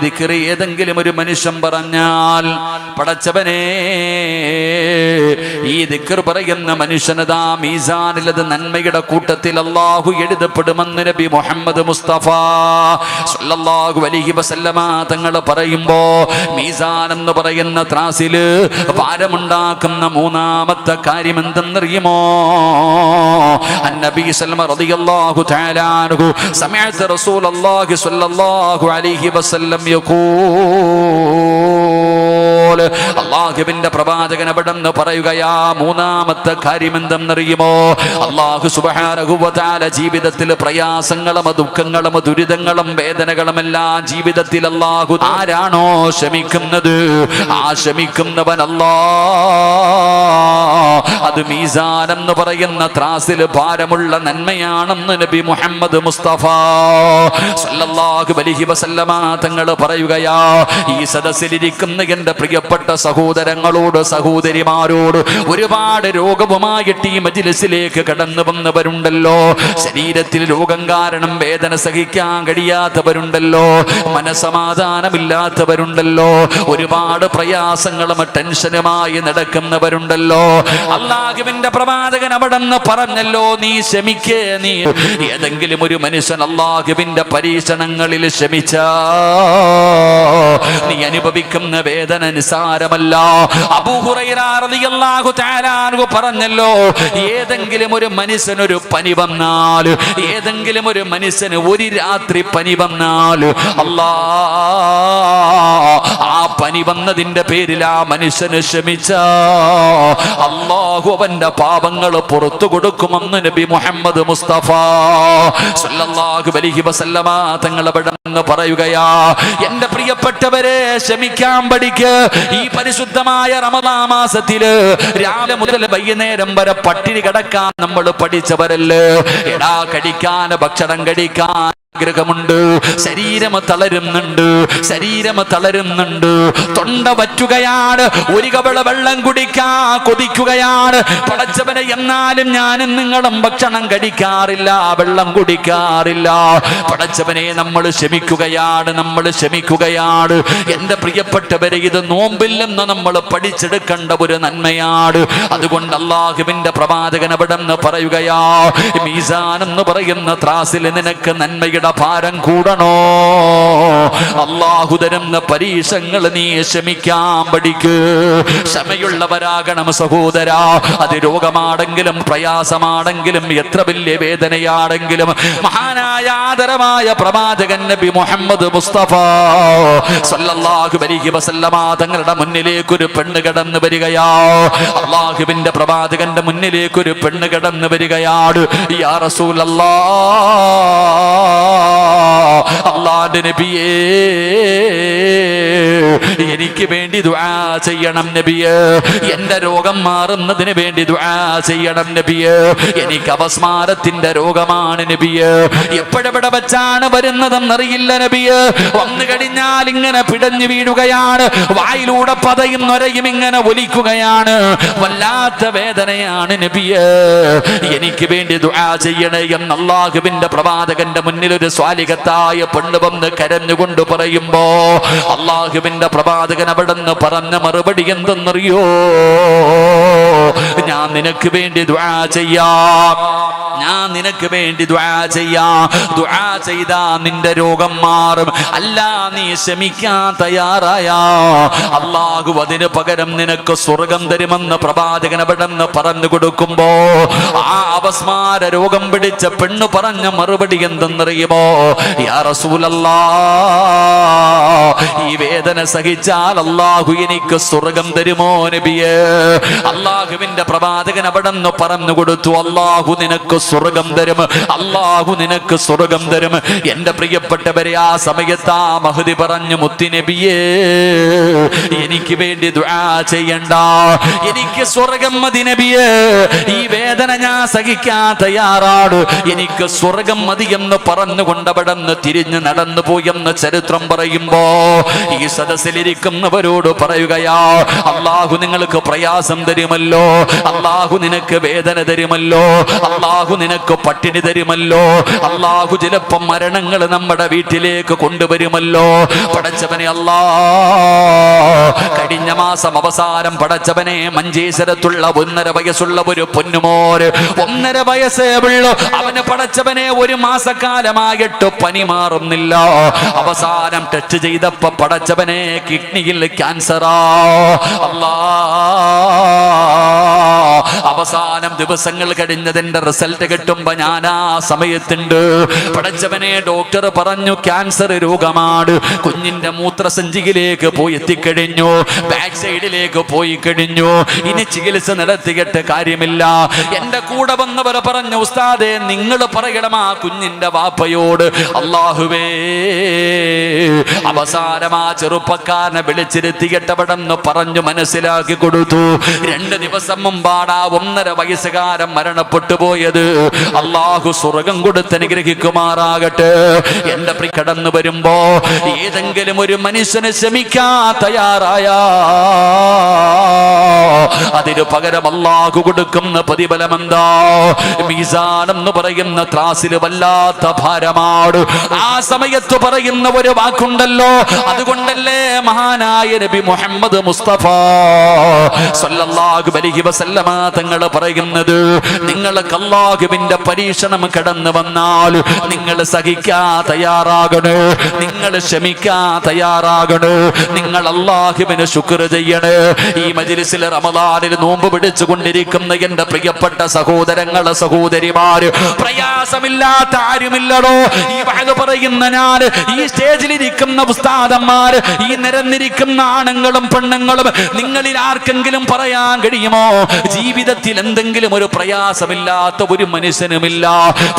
ദിക്ർ ഏതെങ്കിലും ഒരു മനുഷ്യൻ പറഞ്ഞാൽ, പടച്ചവനെ ഈ ദിക്ർ പറയുന്ന മനുഷ്യനതാ മീസാനിലത് നന്മയുടെ കൂട്ടത്തിൽ അല്ലാഹു എഴുതപ്പെടുമെന്ന് നബി മുഹമ്മദ് മുസ്തഫ സല്ലല്ലാഹു അലൈഹി വസല്ലമ തങ്ങൾ പറയുമ്പോ, മീസാൻ എന്ന് പറയുന്ന ത്രാസില് ഭാരമുണ്ടാക്കുന്ന മൂന്നാമത്തെ കാര്യം എന്തെന്നറിയുമോ? നബി സല്ലല്ലാഹു റളിയല്ലാഹു തആല അൻഹു സമിഅത റസൂലുള്ളാഹി സ്വല്ലല്ലാഹു അലൈഹി വസല്ലം യഖൂൽ, അല്ലാഹുവിന്റെ പ്രവാചകൻ അവിടെന്ന് പറയുകയാ, മൂന്നാമത്തെ കാര്യം എന്തെന്നറിയുമോ? അല്ലാഹു സുബ്ഹാനഹു വ തആല ജീവിതത്തിൽ പ്രയാസങ്ങളും ദുഃഖങ്ങളും ദുരിതങ്ങളും വേദനകളും എല്ലാം ജീവിതത്തിൽ അല്ലാഹു ആരാണോ ക്ഷമിക്കുന്നത്, ആ ക്ഷമിക്കുന്നവൻ അല്ലാഹ് അത് മീസാൻ എന്ന് പറയുന്ന ത്രാസിൽ ഭാരമുള്ള നന്മയാണെന്ന് നബി മുഹമ്മദ് മുസ്തഫ സല്ലല്ലാഹു അലൈഹി വസല്ലമ തങ്ങൾ പറയുകയാ. ഈ സദസ്സിലിരിക്കുന്ന എൻ്റെ പ്രിയപ്പെട്ട സഹോദരങ്ങളോട് സഹോദരിമാരോട്, ഒരുപാട് രോഗവുമായിട്ട് ഈ മജ്‌ലിസിലേക്ക് കടന്നു വന്നവരുണ്ടല്ലോ, ശരീരത്തിൽ രോഗം കാരണം വേദന സഹിക്കാൻ കഴിയാത്തവരുണ്ടല്ലോ, മനസമാധാനമില്ലാത്തവരുണ്ടല്ലോ, ഒരുപാട് പ്രയാസങ്ങളും ടെൻഷനുമായി നടക്കുന്നവരുണ്ടല്ലോ. അല്ലാഹുവിന്റെ പ്രവാചകൻ അവിടെന്ന് പറഞ്ഞല്ലോ, നീ ക്ഷമിക്കേ. നീ ഏതെങ്കിലും ഒരു മനുഷ്യൻ അല്ലാഹുവിന്റെ പരീക്ഷണങ്ങളിൽ ക്ഷമിച്ചാ നീ അനുഭവിക്കുന്ന വേദന നിസാരമല്ല. അബൂ ഹുറൈറ റളിയല്ലാഹു തആല അൻഹു പറഞ്ഞല്ലോ, ഏതെങ്കിലും ഒരു മനുഷ്യനൊരു പനി വന്നാൽ, ഏതെങ്കിലും ഒരു മനുഷ്യന് ഒരു രാത്രി പനി വന്നാൽ, ആ പനി വന്നതിന്റെ പേരിൽ ആ മനുഷ്യന് ക്ഷമിച്ച അല്ലാഹു അവന്റെ പാപങ്ങൾ പുറത്തു കൊടുക്കുമെന്ന് നബി മുഹമ്മദ് മുസ്തഫ സല്ലല്ലാഹു അലൈഹി വസല്ലമ തങ്ങൾ അവിടെന്ന് പറയുകയാ. എന്റെ പ്രിയപ്പെട്ടവരെ, ക്ഷമിക്കാൻ പഠിക്ക്. ഈ പരിശുദ്ധമായ റമദാൻ മാസത്തില് രാവിലെ മുതൽ വൈകുന്നേരം വരെ പട്ടിണി കിടക്കാൻ നമ്മൾ പഠിച്ചവരല്ലേ. എടാ, കഴിക്കാൻ ഭക്ഷണം കഴിക്കാൻ ആഗ്രഹമുണ്ട്, ശരീരം തളരുന്നുണ്ട്, തൊണ്ട വറ്റുകയാണ്, ഒരു കവള വെള്ളം കുടിക്കാൻ കൊതിക്കുകയാണ്. പടച്ചവനെ, എന്നാലും ഞാനും നിങ്ങളും ഭക്ഷണം കഴിക്കാറില്ല, വെള്ളം കുടിക്കാറില്ല. പടച്ചവനെ, നമ്മൾ ക്ഷമിക്കുകയാണ്. എന്റെ പ്രിയപ്പെട്ടവരെ, ഇത് നോമ്പിൽ നിന്ന് നമ്മൾ പഠിച്ചെടുക്കേണ്ട ഒരു നന്മയാണ്. അതുകൊണ്ട് അല്ലാഹുവിന്റെ പ്രവാചകൻ അവിടെന്ന് പറയുകയാ, മീസാൻ എന്ന് പറയുന്ന ത്രാസിൽ നിനക്ക് നന്മയുടെ ഭാരം കൂടണോ? അല്ലാഹു തരുന്ന പരീക്ഷകൾ നീ ക്ഷമിക്കാൻ പഠിക്ക്. ക്ഷമയുള്ളവരാകണം സഹോദരാ. അത് രോഗമാണെങ്കിലും പ്രയാസമാണെങ്കിലും എത്ര വലിയ വേദനയാണെങ്കിലും, മഹാനായ ആദരമായ പ്രവാചകൻ നബി മുഹമ്മദ് മുസ്തഫ സല്ലല്ലാഹു അലൈഹി വസല്ലമ തങ്ങളുടെ മുന്നിലേക്ക് ഒരു പെണ്ണ് കടന്നു വരികയാ. അല്ലാഹുവിന്റെ പ്രവാചകന്റെ മുന്നിലേക്ക് ഒരു പെണ്ണ് കടന്നു വരികയാണ്. യാ റസൂലല്ലാഹ്, അല്ലാഹുവിന്റെ നബിയേ, എനിക്ക് വേണ്ടി ദുആ ചെയ്യണം നബിയേ. എന്റെ രോഗം മാറുന്നതിന് വേണ്ടി ദുആ ചെയ്യണം നബിയേ. എനിക്ക് അപസ്മാരത്തിന്റെ രോഗമാണ് നബിയേ. എപ്പോഴെവിടെ വെച്ചാണ് വരുന്നതെന്നറിയില്ല നബിയേ. വന്നു കഴിഞ്ഞാൽ ഇങ്ങനെ പിടഞ്ഞു വീഴുകയാണ്, വായിലൂടെ പതയും നൊരയും ഇങ്ങനെ ഒലിക്കുകയാണ്, വല്ലാത്ത വേദനയാണ് നബിയേ. എനിക്ക് വേണ്ടി ദുആ ചെയ്യണേ എന്ന് അല്ലാഹുവിന്റെ പ്രവാചകന്റെ മുന്നിൽ ഒരു സ്വാലിഹത്തായ പെണ്ണ് വന്ന് കരഞ്ഞുകൊണ്ട് പറയുമ്പോ, അല്ലാഹുവിന്റെ പ്രവാചകൻ അവിടെന്ന് പറഞ്ഞ മറുപടി എന്തെന്നറിയോ? ഞാൻ നിനക്ക് വേണ്ടി ദുആ ചെയ്യാം, ദുആ ചെയ്താ നിന്റെ രോഗം മാറും. അല്ല, നീ ക്ഷമിക്കാൻ തയ്യാറായാ അല്ലാഹു അതിന് പകരം നിനക്ക് സ്വർഗം തരുമെന്ന് പ്രവാചകൻ അവിടെന്ന് പറഞ്ഞു കൊടുക്കുമ്പോ, ആ അപസ്മാര രോഗം പിടിച്ച പെണ്ണ് പറഞ്ഞ മറുപടി എന്തെന്നറിയുമോ? യാ റസൂലല്ലാഹ്, ഈ വേദന സഹിച്ചാൽ അല്ലാഹു എനിക്ക് സ്വർഗം തരുമോ നബിയേ? അല്ലാഹുവിന്റെ പ്രവാചകൻ അവിടെന്ന് പറഞ്ഞു കൊടുത്തു, അല്ലാഹു നിനക്ക് സ്വർഗം തരും, അല്ലാഹു നിനക്ക് സ്വർഗം തരും. എന്റെ പ്രിയപ്പെട്ടവരെ, ആ സമയത്ത് ആ മഹദി പറഞ്ഞു, മുത്തി നബിയേ, എനിക്ക് വേണ്ടി ദുആ ചെയ്യണ്ട, എനിക്ക് സ്വർഗം മതി നബിയേ. ഈ വേദന ഞാൻ സഹിക്കാൻ തയ്യാറാണ്, എനിക്ക് സ്വർഗം മതി എന്ന് പറഞ്ഞുകൊണ്ട് അവിടെ നിന്ന് തിരിഞ്ഞ് നടന്നു പോയെന്ന് ചരിത്രം പറയുമ്പോ, ഈ ഈ സദസ്സിലിരിക്കുന്നവരോട് പറയുകയാ, അല്ലാഹു നിങ്ങൾക്ക് പ്രയാസം തരുമല്ലോ, അല്ലാഹു നിനക്ക് വേദന തരുമല്ലോ, അല്ലാഹു നിനക്ക് പട്ടിണി തരുമല്ലോ, അല്ലാഹു ചിലപ്പം മരണങ്ങൾ നമ്മുടെ വീട്ടിലേക്ക് കൊണ്ടുവരുമല്ലോ. പടച്ചവനെ അല്ലാ, കഴിഞ്ഞ മാസം അവസാനം പടച്ചവനെ മഞ്ചേശ്വരത്തുള്ള 1.5 വയസ്സുള്ള ഒരു പൊന്നുമോര്, 1.5 വയസ്സേ ഉള്ളൂ, അവന് പടച്ചവനെ 1 മാസക്കാലമായിട്ട് പനി മാറുന്നില്ല. അവസാനം ടെസ്റ്റ് ചെയ്തപ്പോ പടച്ചവനെ കിഡ്നിയിൽ ക്യാൻസറാ. അല്ലാ, അവസാനം ദിവസങ്ങൾ കഴിഞ്ഞതിന്റെ റിസൾട്ട് കിട്ടുമ്പോ ഞാൻ ആ സമയത്തുണ്ട്. പടച്ചവനെ ഡോക്ടർ പറഞ്ഞു ക്യാൻസർ രോഗമാണ്. കുഞ്ഞിന്റെ മൂത്രസഞ്ചിയിലേക്ക് പോയി എത്തിക്കഴിഞ്ഞു, ബാക്ക് സൈഡിലേക്ക് പോയി കഴിഞ്ഞു. ഇനി ചികിത്സ നടത്തിയിട്ട് കാര്യമില്ല. എന്റെ കൂടെ വന്നവർ പറഞ്ഞു, ഉസ്താദേ നിങ്ങൾ പറയണം ആ കുഞ്ഞിന്റെ വാപ്പയോട്, അല്ലാഹുവേ അവസാനം ആ ചെറുപ്പക്കാരനെ വിളിച്ചിരുത്തിയിട്ടവിടെന്ന് പറഞ്ഞു മനസ്സിലാക്കി കൊടുത്തു. 2 ദിവസം മുമ്പാണ് ആ 1.5 വയസ്സുകാരൻ മരണപ്പെട്ടു പോയത്. അല്ലാഹു സ്വർഗം കൊടുത്ത് അനുഗ്രഹിക്കുമാറാകട്ടെ. എന്റെ പ്രിയ കടന്നു വരുമ്പോ ഏതെങ്കിലും ഒരു മനുഷ്യന് ക്ഷമിക്കാൻ തയ്യാറായ അതിന് പകരം അല്ലാഹു കൊടുക്കുന്ന പ്രതിഫലം എന്താ? മീസാൻ എന്ന് പറയുന്ന ത്രാസിൽ വല്ലാത്ത ഭാരമാണ്. ആ സമയത്ത് പറയുന്ന ഒരു വാക്കുണ്ടല്ലോ, അതുകൊണ്ടല്ലേ മഹാനായ നബി മുഹമ്മദ് മുസ്തഫ സല്ലല്ലാഹു അലൈഹി വസല്ലമ തങ്ങൾ പറയുന്നത്, നിങ്ങൾക്ക് അല്ലാഹുവിന്റെ പരീക്ഷണം കടന്നു വന്നാൽ നിങ്ങൾ സഹിക്കാൻ തയ്യാറാകണേ, നിങ്ങൾ ക്ഷമിക്കാൻ തയ്യാറാകണേ, നിങ്ങൾ അല്ലാഹുവിന് ശുക്ർ ചെയ്യണേ. ഈ മജ്ലിസിൽ റമദാനിൽ നോമ്പ് പിടിച്ചുകൊണ്ടിരിക്കുന്ന എന്റെ പ്രിയപ്പെട്ട സഹോദരങ്ങളെ സഹോദരിമാര്, പ്രയാസമില്ലാത്ത ആരുമില്ലടോ. ഈ വഅദ് പറയുന്ന ഞാൻ, ഈ സ്റ്റേജിലിരിക്കുന്ന ഉസ്താദന്മാര്, ഈ നിരന്നിരിക്കുന്ന ആണുങ്ങളും പെണ്ണുങ്ങളും, നിങ്ങളിൽ ആർക്കെങ്കിലും പറയാൻ കഴിയുമോ ജീവിതത്തിൽ എന്തെങ്കിലും ഒരു പ്രയാസമില്ലാത്ത ഒരു മനുഷ്യനുമില്ല?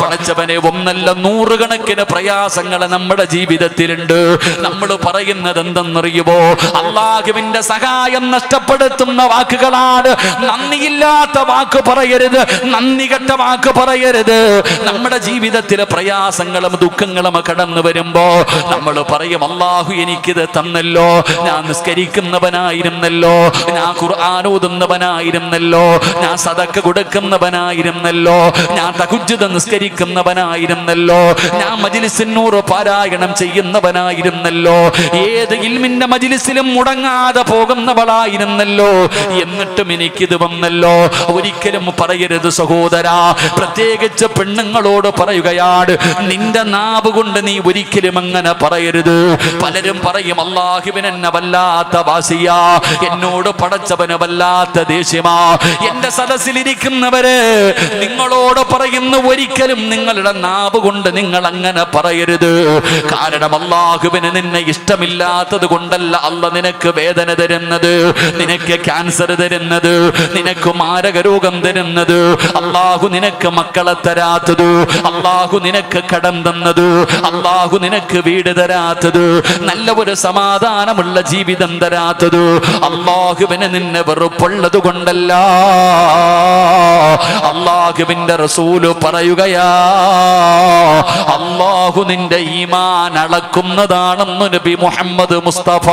പടച്ചവനെ, 1 100 പ്രയാസങ്ങൾ നമ്മുടെ ജീവിതത്തിലുണ്ട്. നമ്മൾ പറയുന്നത് എന്തെന്നറിയുമോ? അല്ലാഹുവിന്റെ സഹായം നഷ്ടപ്പെടുത്തുന്ന വാക്കുകളാണ്. നന്ദിയില്ലാത്ത വാക്ക് പറയരുത്, നന്ദി കെട്ട വാക്ക് പറയരുത്. നമ്മുടെ ജീവിതത്തിലെ പ്രയാസങ്ങളും ദുഃഖങ്ങളും കടന്നു വരുമ്പോ നമ്മൾ പറയും, അല്ലാഹു എനിക്കിത് തന്നല്ലോ, ഞാൻ നിസ്കരിക്കുന്നവനായിരുന്നല്ലോ, ഞാൻ ഖുർആൻ ഓതുന്നവനായിരുന്നല്ലോ, ഞാൻ സദഖ കൊടുക്കുന്നവനായിരുന്നല്ലോ, ഞാൻ തഹജ്ജുദ് നിസ്കരിക്കുന്നവനായിരുന്നല്ലോ, ഞാൻ മജ്ലിസിൻ നൂർ പാരായണം ചെയ്യുന്നവനായിരുന്നല്ലോ, ഏത് ഇൽമിന്റെ മജ്ലിസിലും മുടങ്ങാതെ പോകുന്നവളായിരുന്നല്ലോ, എന്നിട്ടും എനിക്കിത് വന്നല്ലോ. ഒരിക്കലും പറയരുത് സഹോദരാ. പ്രത്യേകിച്ച് പെണ്ണുങ്ങളോട് പറയുകയാണ്, നിന്റെ നാവ് കൊണ്ട് നീ ഒരിക്കലും അങ്ങനെ പറയരുത്. പലരും പറയും, അല്ലാഹുവിന് എന്നെ വല്ലാത്ത വാസിയാ, എന്നോട് പടച്ചവന് വല്ലാത്ത ദേഷ്യമാ. എന്റെ സദസ്സിലിരിക്കുന്നവര് നിങ്ങളോട് പറയുന്നു, ഒരിക്കലും നിങ്ങളുടെ നാവ് കൊണ്ട് നിങ്ങൾ അങ്ങനെ പറയരുത്. കാരണം അല്ലാഹുവിന് നിന്നെ ഇഷ്ടമില്ലാത്തത് കൊണ്ടല്ല അല്ലാഹു നിനക്ക് വേദന തരുന്നത്, നിനക്ക് ക്യാൻസർ തരുന്നത്, നിനക്ക് മാരക രോഗം തരുന്നത്, അല്ലാഹു നിനക്ക് മക്കളെ തരാത്തത്, അല്ലാഹു നിനക്ക് കടം തന്നത്, അല്ലാഹു നിനക്ക് വീട് തരാത്തത്, നല്ല ഒരു സമാധാനമുള്ള ജീവിതം തരാത്തത് അല്ലാഹുവിന് നിന്നെ വെറുപ്പുള്ളത് കൊണ്ടല്ല. അല്ലാഹുവിന്റെ റസൂല് പറയുകയാ, അല്ലാഹു നിന്റെ ഈമാൻ അളക്കുന്നതാണെന്ന് നബി മുഹമ്മദ് മുസ്തഫ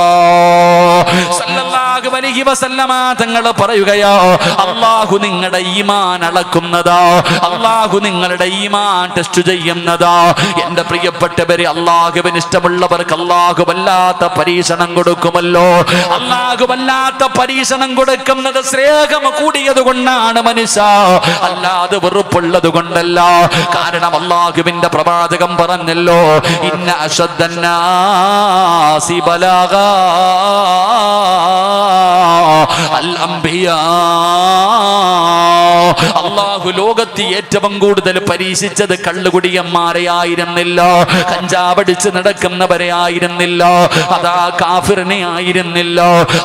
സല്ലല്ലാഹു അലൈഹി വസല്ലമ തങ്ങൾ പറയുകയാ, അല്ലാഹു നിങ്ങളുടെ ഈമാൻ അളക്കുന്നതാ, അല്ലാഹു നിങ്ങളുടെ ഈമാൻ ടെസ്റ്റ് ചെയ്യുന്നതാ. എന്റെ പ്രിയപ്പെട്ടവരെ, അല്ലാഹുവിന് ഇഷ്ടമുള്ളവർക്ക് അല്ലാഹു വല്ലാത്ത പരീക്ഷണം കൊടുക്കുമല്ലോ. അല്ലാഹു വല്ലാത്ത പരീക്ഷണം കൊടുക്കുന്നത് സ്നേഹം കൂടിയത് കൊണ്ടാണ് മനുഷ്യ, അല്ലാതെ വെറുപ്പുള്ളത് കൊണ്ടല്ല. കാരണം അല്ലാഹുവിന്റെ പ്രവാചകം പറഞ്ഞല്ലോ, ഇന്ന അശദ്ദന്നാസി ബലാഗാ അൽ അംബിയാ. അല്ലാഹു ലോകത്ത് ഏറ്റവും കൂടുതൽ പരീക്ഷിച്ചത് കള്ളുകുടിയന്മാരെ ആയിരുന്നില്ല, കഞ്ചാവടിച്ച് നടക്കുന്നവരെ ആയിരുന്നില്ല, അതാ കാഫിറിനെ ആയിരുന്നില്ല.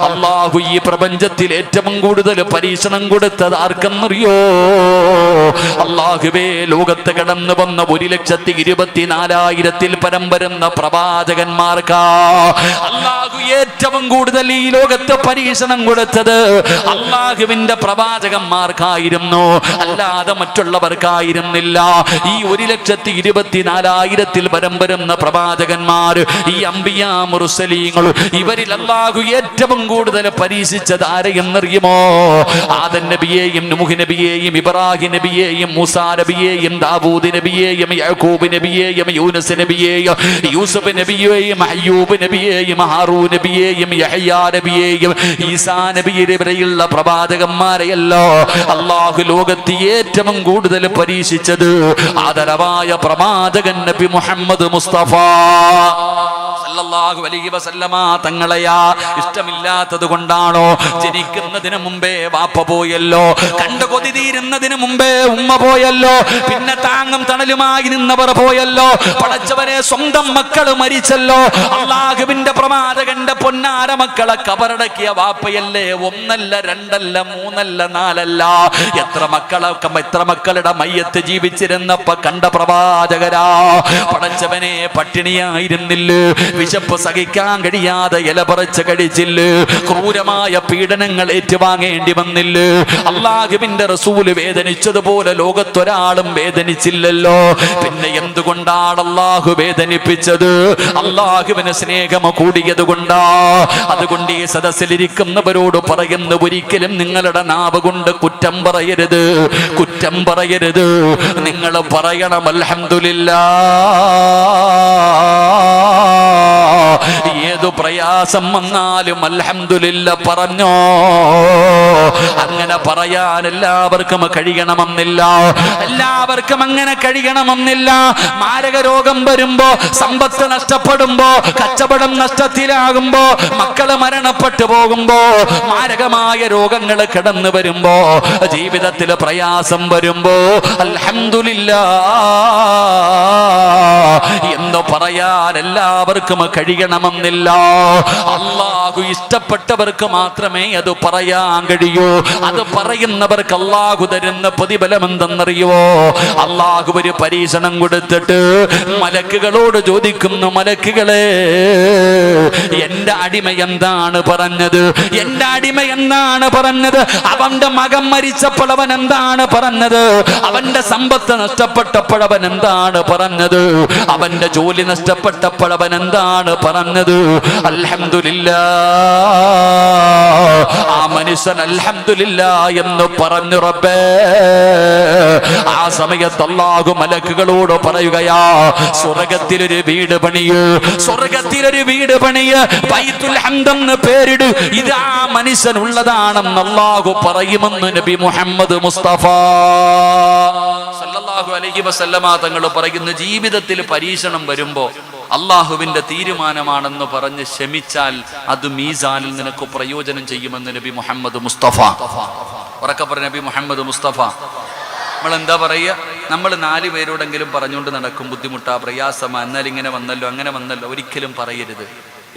അല്ലാഹു ഈ പ്രപഞ്ചത്തിൽ ഏറ്റവും കൂടുതൽ പരീക്ഷണം കൊടുത്തത് ആർക്കെന്നറിയോ? അല്ലാഹുവേ, ലോകത്ത് കടന്നു വന്ന 1,24,000 പരം വരുന്ന പ്രവാചകന്മാർക്കാ അല്ലാഹു ഏറ്റവും കൂടുതൽ ഈ ലോകത്ത് പരീക്ഷണം കൊടുത്തത് അല്ലാഹുവിന്റെ പ്രവാചകന്മാർക്കായിരുന്നു, അല്ലാതെ മറ്റുള്ളവർക്കായിരുന്നില്ല. ഈ 1,24,000 പരം വരുന്ന പ്രവാചകന്മാർ, ഈ അംബിയാ മുർസലീൻ മുർസലീങ്ങളും. ഇവരിൽ അല്ലാഹു ഏറ്റവും കൂടുതൽ പരീക്ഷിച്ചത് ആരെയെന്നറിയുമോ? ആദം നബിയെയും നൂഹ് നബിയെയും ഇബ്രാഹിം നബിയെയും മൂസാ നബിയെയും ദാവൂദ് നബിയെയും യാക്കൂബ് നബിയെയും യൂനുസ് നബിയെയും യൂസുഫ് നബിയെയും അയ്യൂബ് നബിയെയും ഹാറൂൻ നബിയെയും യഹ്യാ നബിയെയും ഈസാ നബിയെ വരെയുള്ള പ്രവാചകന്മാരെയല്ലോ അല്ലാഹു ലോകത്ത് ഏറ്റവും കൂടുതൽ പരീക്ഷിച്ചത് ആദരവായ പ്രവാചകൻ നബി മുഹമ്മദ് മുസ്തഫ സല്ലല്ലാഹു അലൈഹി വസല്ലമ തങ്ങളെയാ ഇഷ്ടമില്ലാത്തത് കൊണ്ടാണോ? ജനിക്കുന്നതിന് മുമ്പേ വാപ്പ പോയല്ലോ, കണ്ടു കൊതി തീരുന്നതിന് മുമ്പേ ഉമ്മ പോയല്ലോ, പിന്നെ താങ്ങും തണലുമായി നിന്നവർ പോയല്ലോ, പടച്ചവരെ സ്വന്തം മക്കള് മരിച്ചല്ലോ. അല്ലാഹുവിന്റെ പ്രവാചകന്റെ പൊന്നാര മക്കളെ കബറടക്കിയ വാപ്പയല്ലേ? ഒന്നല്ല രണ്ടല്ല മൂന്നല്ല നാലല്ല, എത്ര മക്കളുടെ മയ്യത്ത് ജീവിച്ചിരുന്നപ്പോ കണ്ട പ്രവാചകരാ. പടച്ചവനെ പട്ടിണിയായിരുന്നില്ലേ? വിശപ്പ് സഹിക്കാൻ കഴിയാതെ ഇല പറിച്ച് കഴിച്ചില്ലേ? ക്രൂരമായ പീഡനങ്ങൾ ഏറ്റുവാങ്ങേണ്ടി വന്നില്ലേ? അല്ലാഹുവിന്റെ റസൂല് വേദനിച്ചതുപോലെ ലോകത്തൊരാളും വേദനിച്ചില്ലല്ലോ. പിന്നെ എന്തുകൊണ്ടാണ് അല്ലാഹു വേദനിപ്പിച്ചത്? അല്ലാഹുവിന് സ്നേഹം കൂടിയത് കൊണ്ടാ. അതുകൊണ്ട് ഈ സദസ്സിലിരിക്കുന്നവരോട് പറയുന്നു, ഒരിക്കലും നിങ്ങളുടെ നാവ് കൊണ്ട് കുറ്റം പറയരുത്, കുറ്റം പറയരുത്. നിങ്ങൾ പറയണം അൽഹംദുലില്ലാഹ്. ഏതു പ്രയാസം വന്നാലും അൽഹംദുലില്ലാ പറഞ്ഞോ. അങ്ങനെ പറയാൻ എല്ലാവർക്കും കഴിയണമെന്നില്ല, എല്ലാവർക്കും അങ്ങനെ കഴിയണമെന്നില്ല. മാരക രോഗം വരുമ്പോ, സമ്പത്ത് നഷ്ടപ്പെടുമ്പോ, കച്ചവടം നഷ്ടത്തിലാകുമ്പോ, മക്കള് മരണപ്പെട്ടു പോകുമ്പോ, മാരകമായ രോഗങ്ങൾ കടന്നു വരുമ്പോ, ജീവിതത്തിൽ പ്രയാസം വരുമ്പോ അൽഹംദുലില്ലാ എന്ന് പറയാൻ എല്ലാവർക്കും കഴിയണമെന്നില്ല. അല്ലാഹു ഇഷ്ടപ്പെട്ടവർക്ക് മാത്രമേ അത് പറയാൻ കഴിയൂ. അത് പറയുന്നവർക്ക് അല്ലാഹു തരുന്ന പ്രതിഫലം എന്തെന്നറിയോ? അല്ലാഹു ഒരു പരീക്ഷണം കൊടുത്തിട്ട് മലക്കുകളോട് ചോദിക്കുന്നു, മലക്കുകളെ, എന്റെ അടിമ എന്താണ് പറഞ്ഞത്? എന്റെ അടിമ എന്താണ് പറഞ്ഞത്? അവന്റെ മകൻ മരിച്ചപ്പോൾ അവൻ എന്താണ് പറഞ്ഞത്? അവന്റെ സമ്പത്ത് നഷ്ടപ്പെട്ടപ്പോൾ അവൻ എന്താണ് പറഞ്ഞത്? അവന്റെ ജോലി നഷ്ടപ്പെട്ടപ്പോൾ അവൻ എന്താണ് പറഞ്ഞത്? അൽഹംദുലില്ലാ. ആ മനുഷ്യൻ അൽഹംദുലില്ലാ എന്ന് പറഞ്ഞു റബ്ബേ. ആ സമയത്ത് അല്ലാഹു മലക്കുകളോട് പറയുകയാ, സ്വർഗ്ഗത്തിലൊരു വീട് പണിയ്, സ്വർഗ്ഗത്തിലൊരു വീട് പണിയ്, ബൈത്തുൽ ഹംദ് എന്ന് പേരിട്. ഇത് ആ മനുഷ്യനുള്ളതാണെന്ന് അല്ലാഹു പറയുമെന്ന് നബി മുഹമ്മദ് മുസ്തഫ സല്ലല്ലാഹു അലൈഹി വസല്ലമ തങ്ങൾ പറയുന്നു, ജീവിതത്തിൽ പരീക്ഷണം വരുമ്പോ അള്ളാഹുവിന്റെ തീരുമാനമാണെന്ന് പറഞ്ഞ് ക്ഷമിച്ചാൽ അത് മീസാനിൽ നിനക്ക് പ്രയോജനം ചെയ്യുമെന്ന് നബി മുഹമ്മദ് മുസ്തഫ. ഉറക്കെ പറഞ്ഞ നബി മുഹമ്മദ് മുസ്തഫ. നമ്മൾ എന്താ പറയുക? നമ്മൾ 4 പേരോടെങ്കിലും പറഞ്ഞുകൊണ്ട് നടക്കും, ബുദ്ധിമുട്ടാ, പ്രയാസമാ, എന്നാൽ ഇങ്ങനെ വന്നല്ലോ അങ്ങനെ വന്നല്ലോ. ഒരിക്കലും പറയരുത്.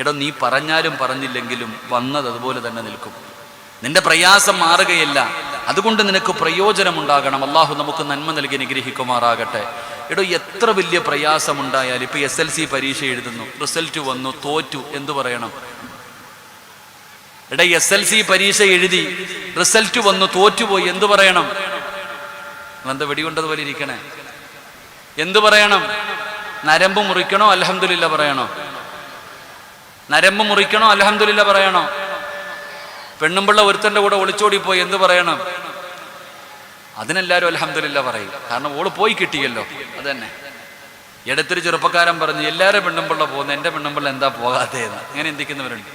എടോ, നീ പറഞ്ഞാലും പറഞ്ഞില്ലെങ്കിലും വന്നത് അതുപോലെ തന്നെ നിൽക്കും. നിന്റെ പ്രയാസം മാറുകയില്ല. അതുകൊണ്ട് നിനക്ക് പ്രയോജനമുണ്ടാകണം. അള്ളാഹു നമുക്ക് നന്മ നൽകി അനുഗ്രഹിക്കുമാറാകട്ടെ. എടോ, എത്ര വലിയ പ്രയാസമുണ്ടായാലും, ഇപ്പൊ SLC പരീക്ഷ എഴുതുന്നു, റിസൾട്ട് വന്നു, തോറ്റു, എന്തു പറയണം? എടാ, SLC പരീക്ഷ എഴുതി, റിസൾട്ട് വന്നു, തോറ്റുപോയി, എന്തു പറയണം? എന്താ വെടികൊണ്ടതുപോലെ ഇരിക്കണേ? എന്തു പറയണം? നരമ്പ് മുറിക്കണോ അൽഹംദുലില്ലാ പറയണോ? നരമ്പ് മുറിക്കണോ അൽഹംദുലില്ലാ പറയണോ? പെണ്ണുമ്പിള്ള ഒരുത്തന്റെ കൂടെ ഒളിച്ചോടിപ്പോയി, എന്ത് പറയണം? അതിനെല്ലാവരും അൽഹംദുലില്ലാ പറയും. കാരണം ഓള് പോയി കിട്ടിയല്ലോ. അത് തന്നെ. ഇടത്തൊരു ചെറുപ്പക്കാരൻ പറഞ്ഞു, എല്ലാവരും പെണ്ണുമ്പിള്ള പോകുന്നു, എൻ്റെ പെണ്ണുമ്പിള്ള എന്താ പോകാത്തേന്ന്. അങ്ങനെ ചിന്തിക്കുന്നവരുണ്ട്.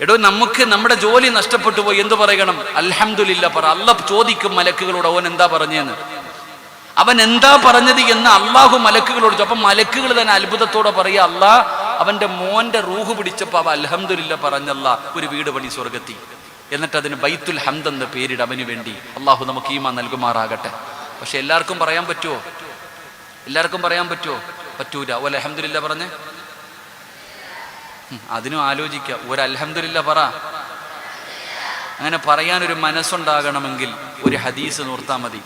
എടോ, നമുക്ക് നമ്മുടെ ജോലി നഷ്ടപ്പെട്ടു പോയി, എന്തു പറയണം? അൽഹംദുലില്ലാ പറ. അല്ലാഹ് ചോദിക്കും മലക്കുകളോട്, അവൻ എന്താ പറഞ്ഞെന്ന്. അവൻ എന്താ പറഞ്ഞത് എന്ന് അള്ളാഹു മലക്കുകളോട്. അപ്പം മലക്കുകൾ തന്നെ അത്ഭുതത്തോടെ പറയുക, അല്ലാഹ് അവന്റെ മോന്റെ റൂഹ് പിടിച്ചപ്പോൾ അവ അൽഹംദുലില്ലാ പറഞ്ഞല്ല, ഒരു വീട് പണി സ്വർഗത്തി. എന്നിട്ട് അതിന് ബൈത്തുൽ ഹംദ് എന്ന് പേരിട് അവന് വേണ്ടി. അള്ളാഹു നമുക്ക് ഈമാൻ നൽകുമാറാകട്ടെ. പക്ഷെ എല്ലാവർക്കും പറയാൻ പറ്റുമോ? എല്ലാവർക്കും പറയാൻ പറ്റുമോ? പറ്റൂല. ഒരു അൽഹംദുലില്ലാ പറഞ്ഞേ, അതിനും ആലോചിക്കുക. ഒരു അൽഹംദുലില്ലാ പറ. അങ്ങനെ പറയാനൊരു മനസ്സുണ്ടാകണമെങ്കിൽ ഒരു ഹദീസ് നോർത്താൽ മതി.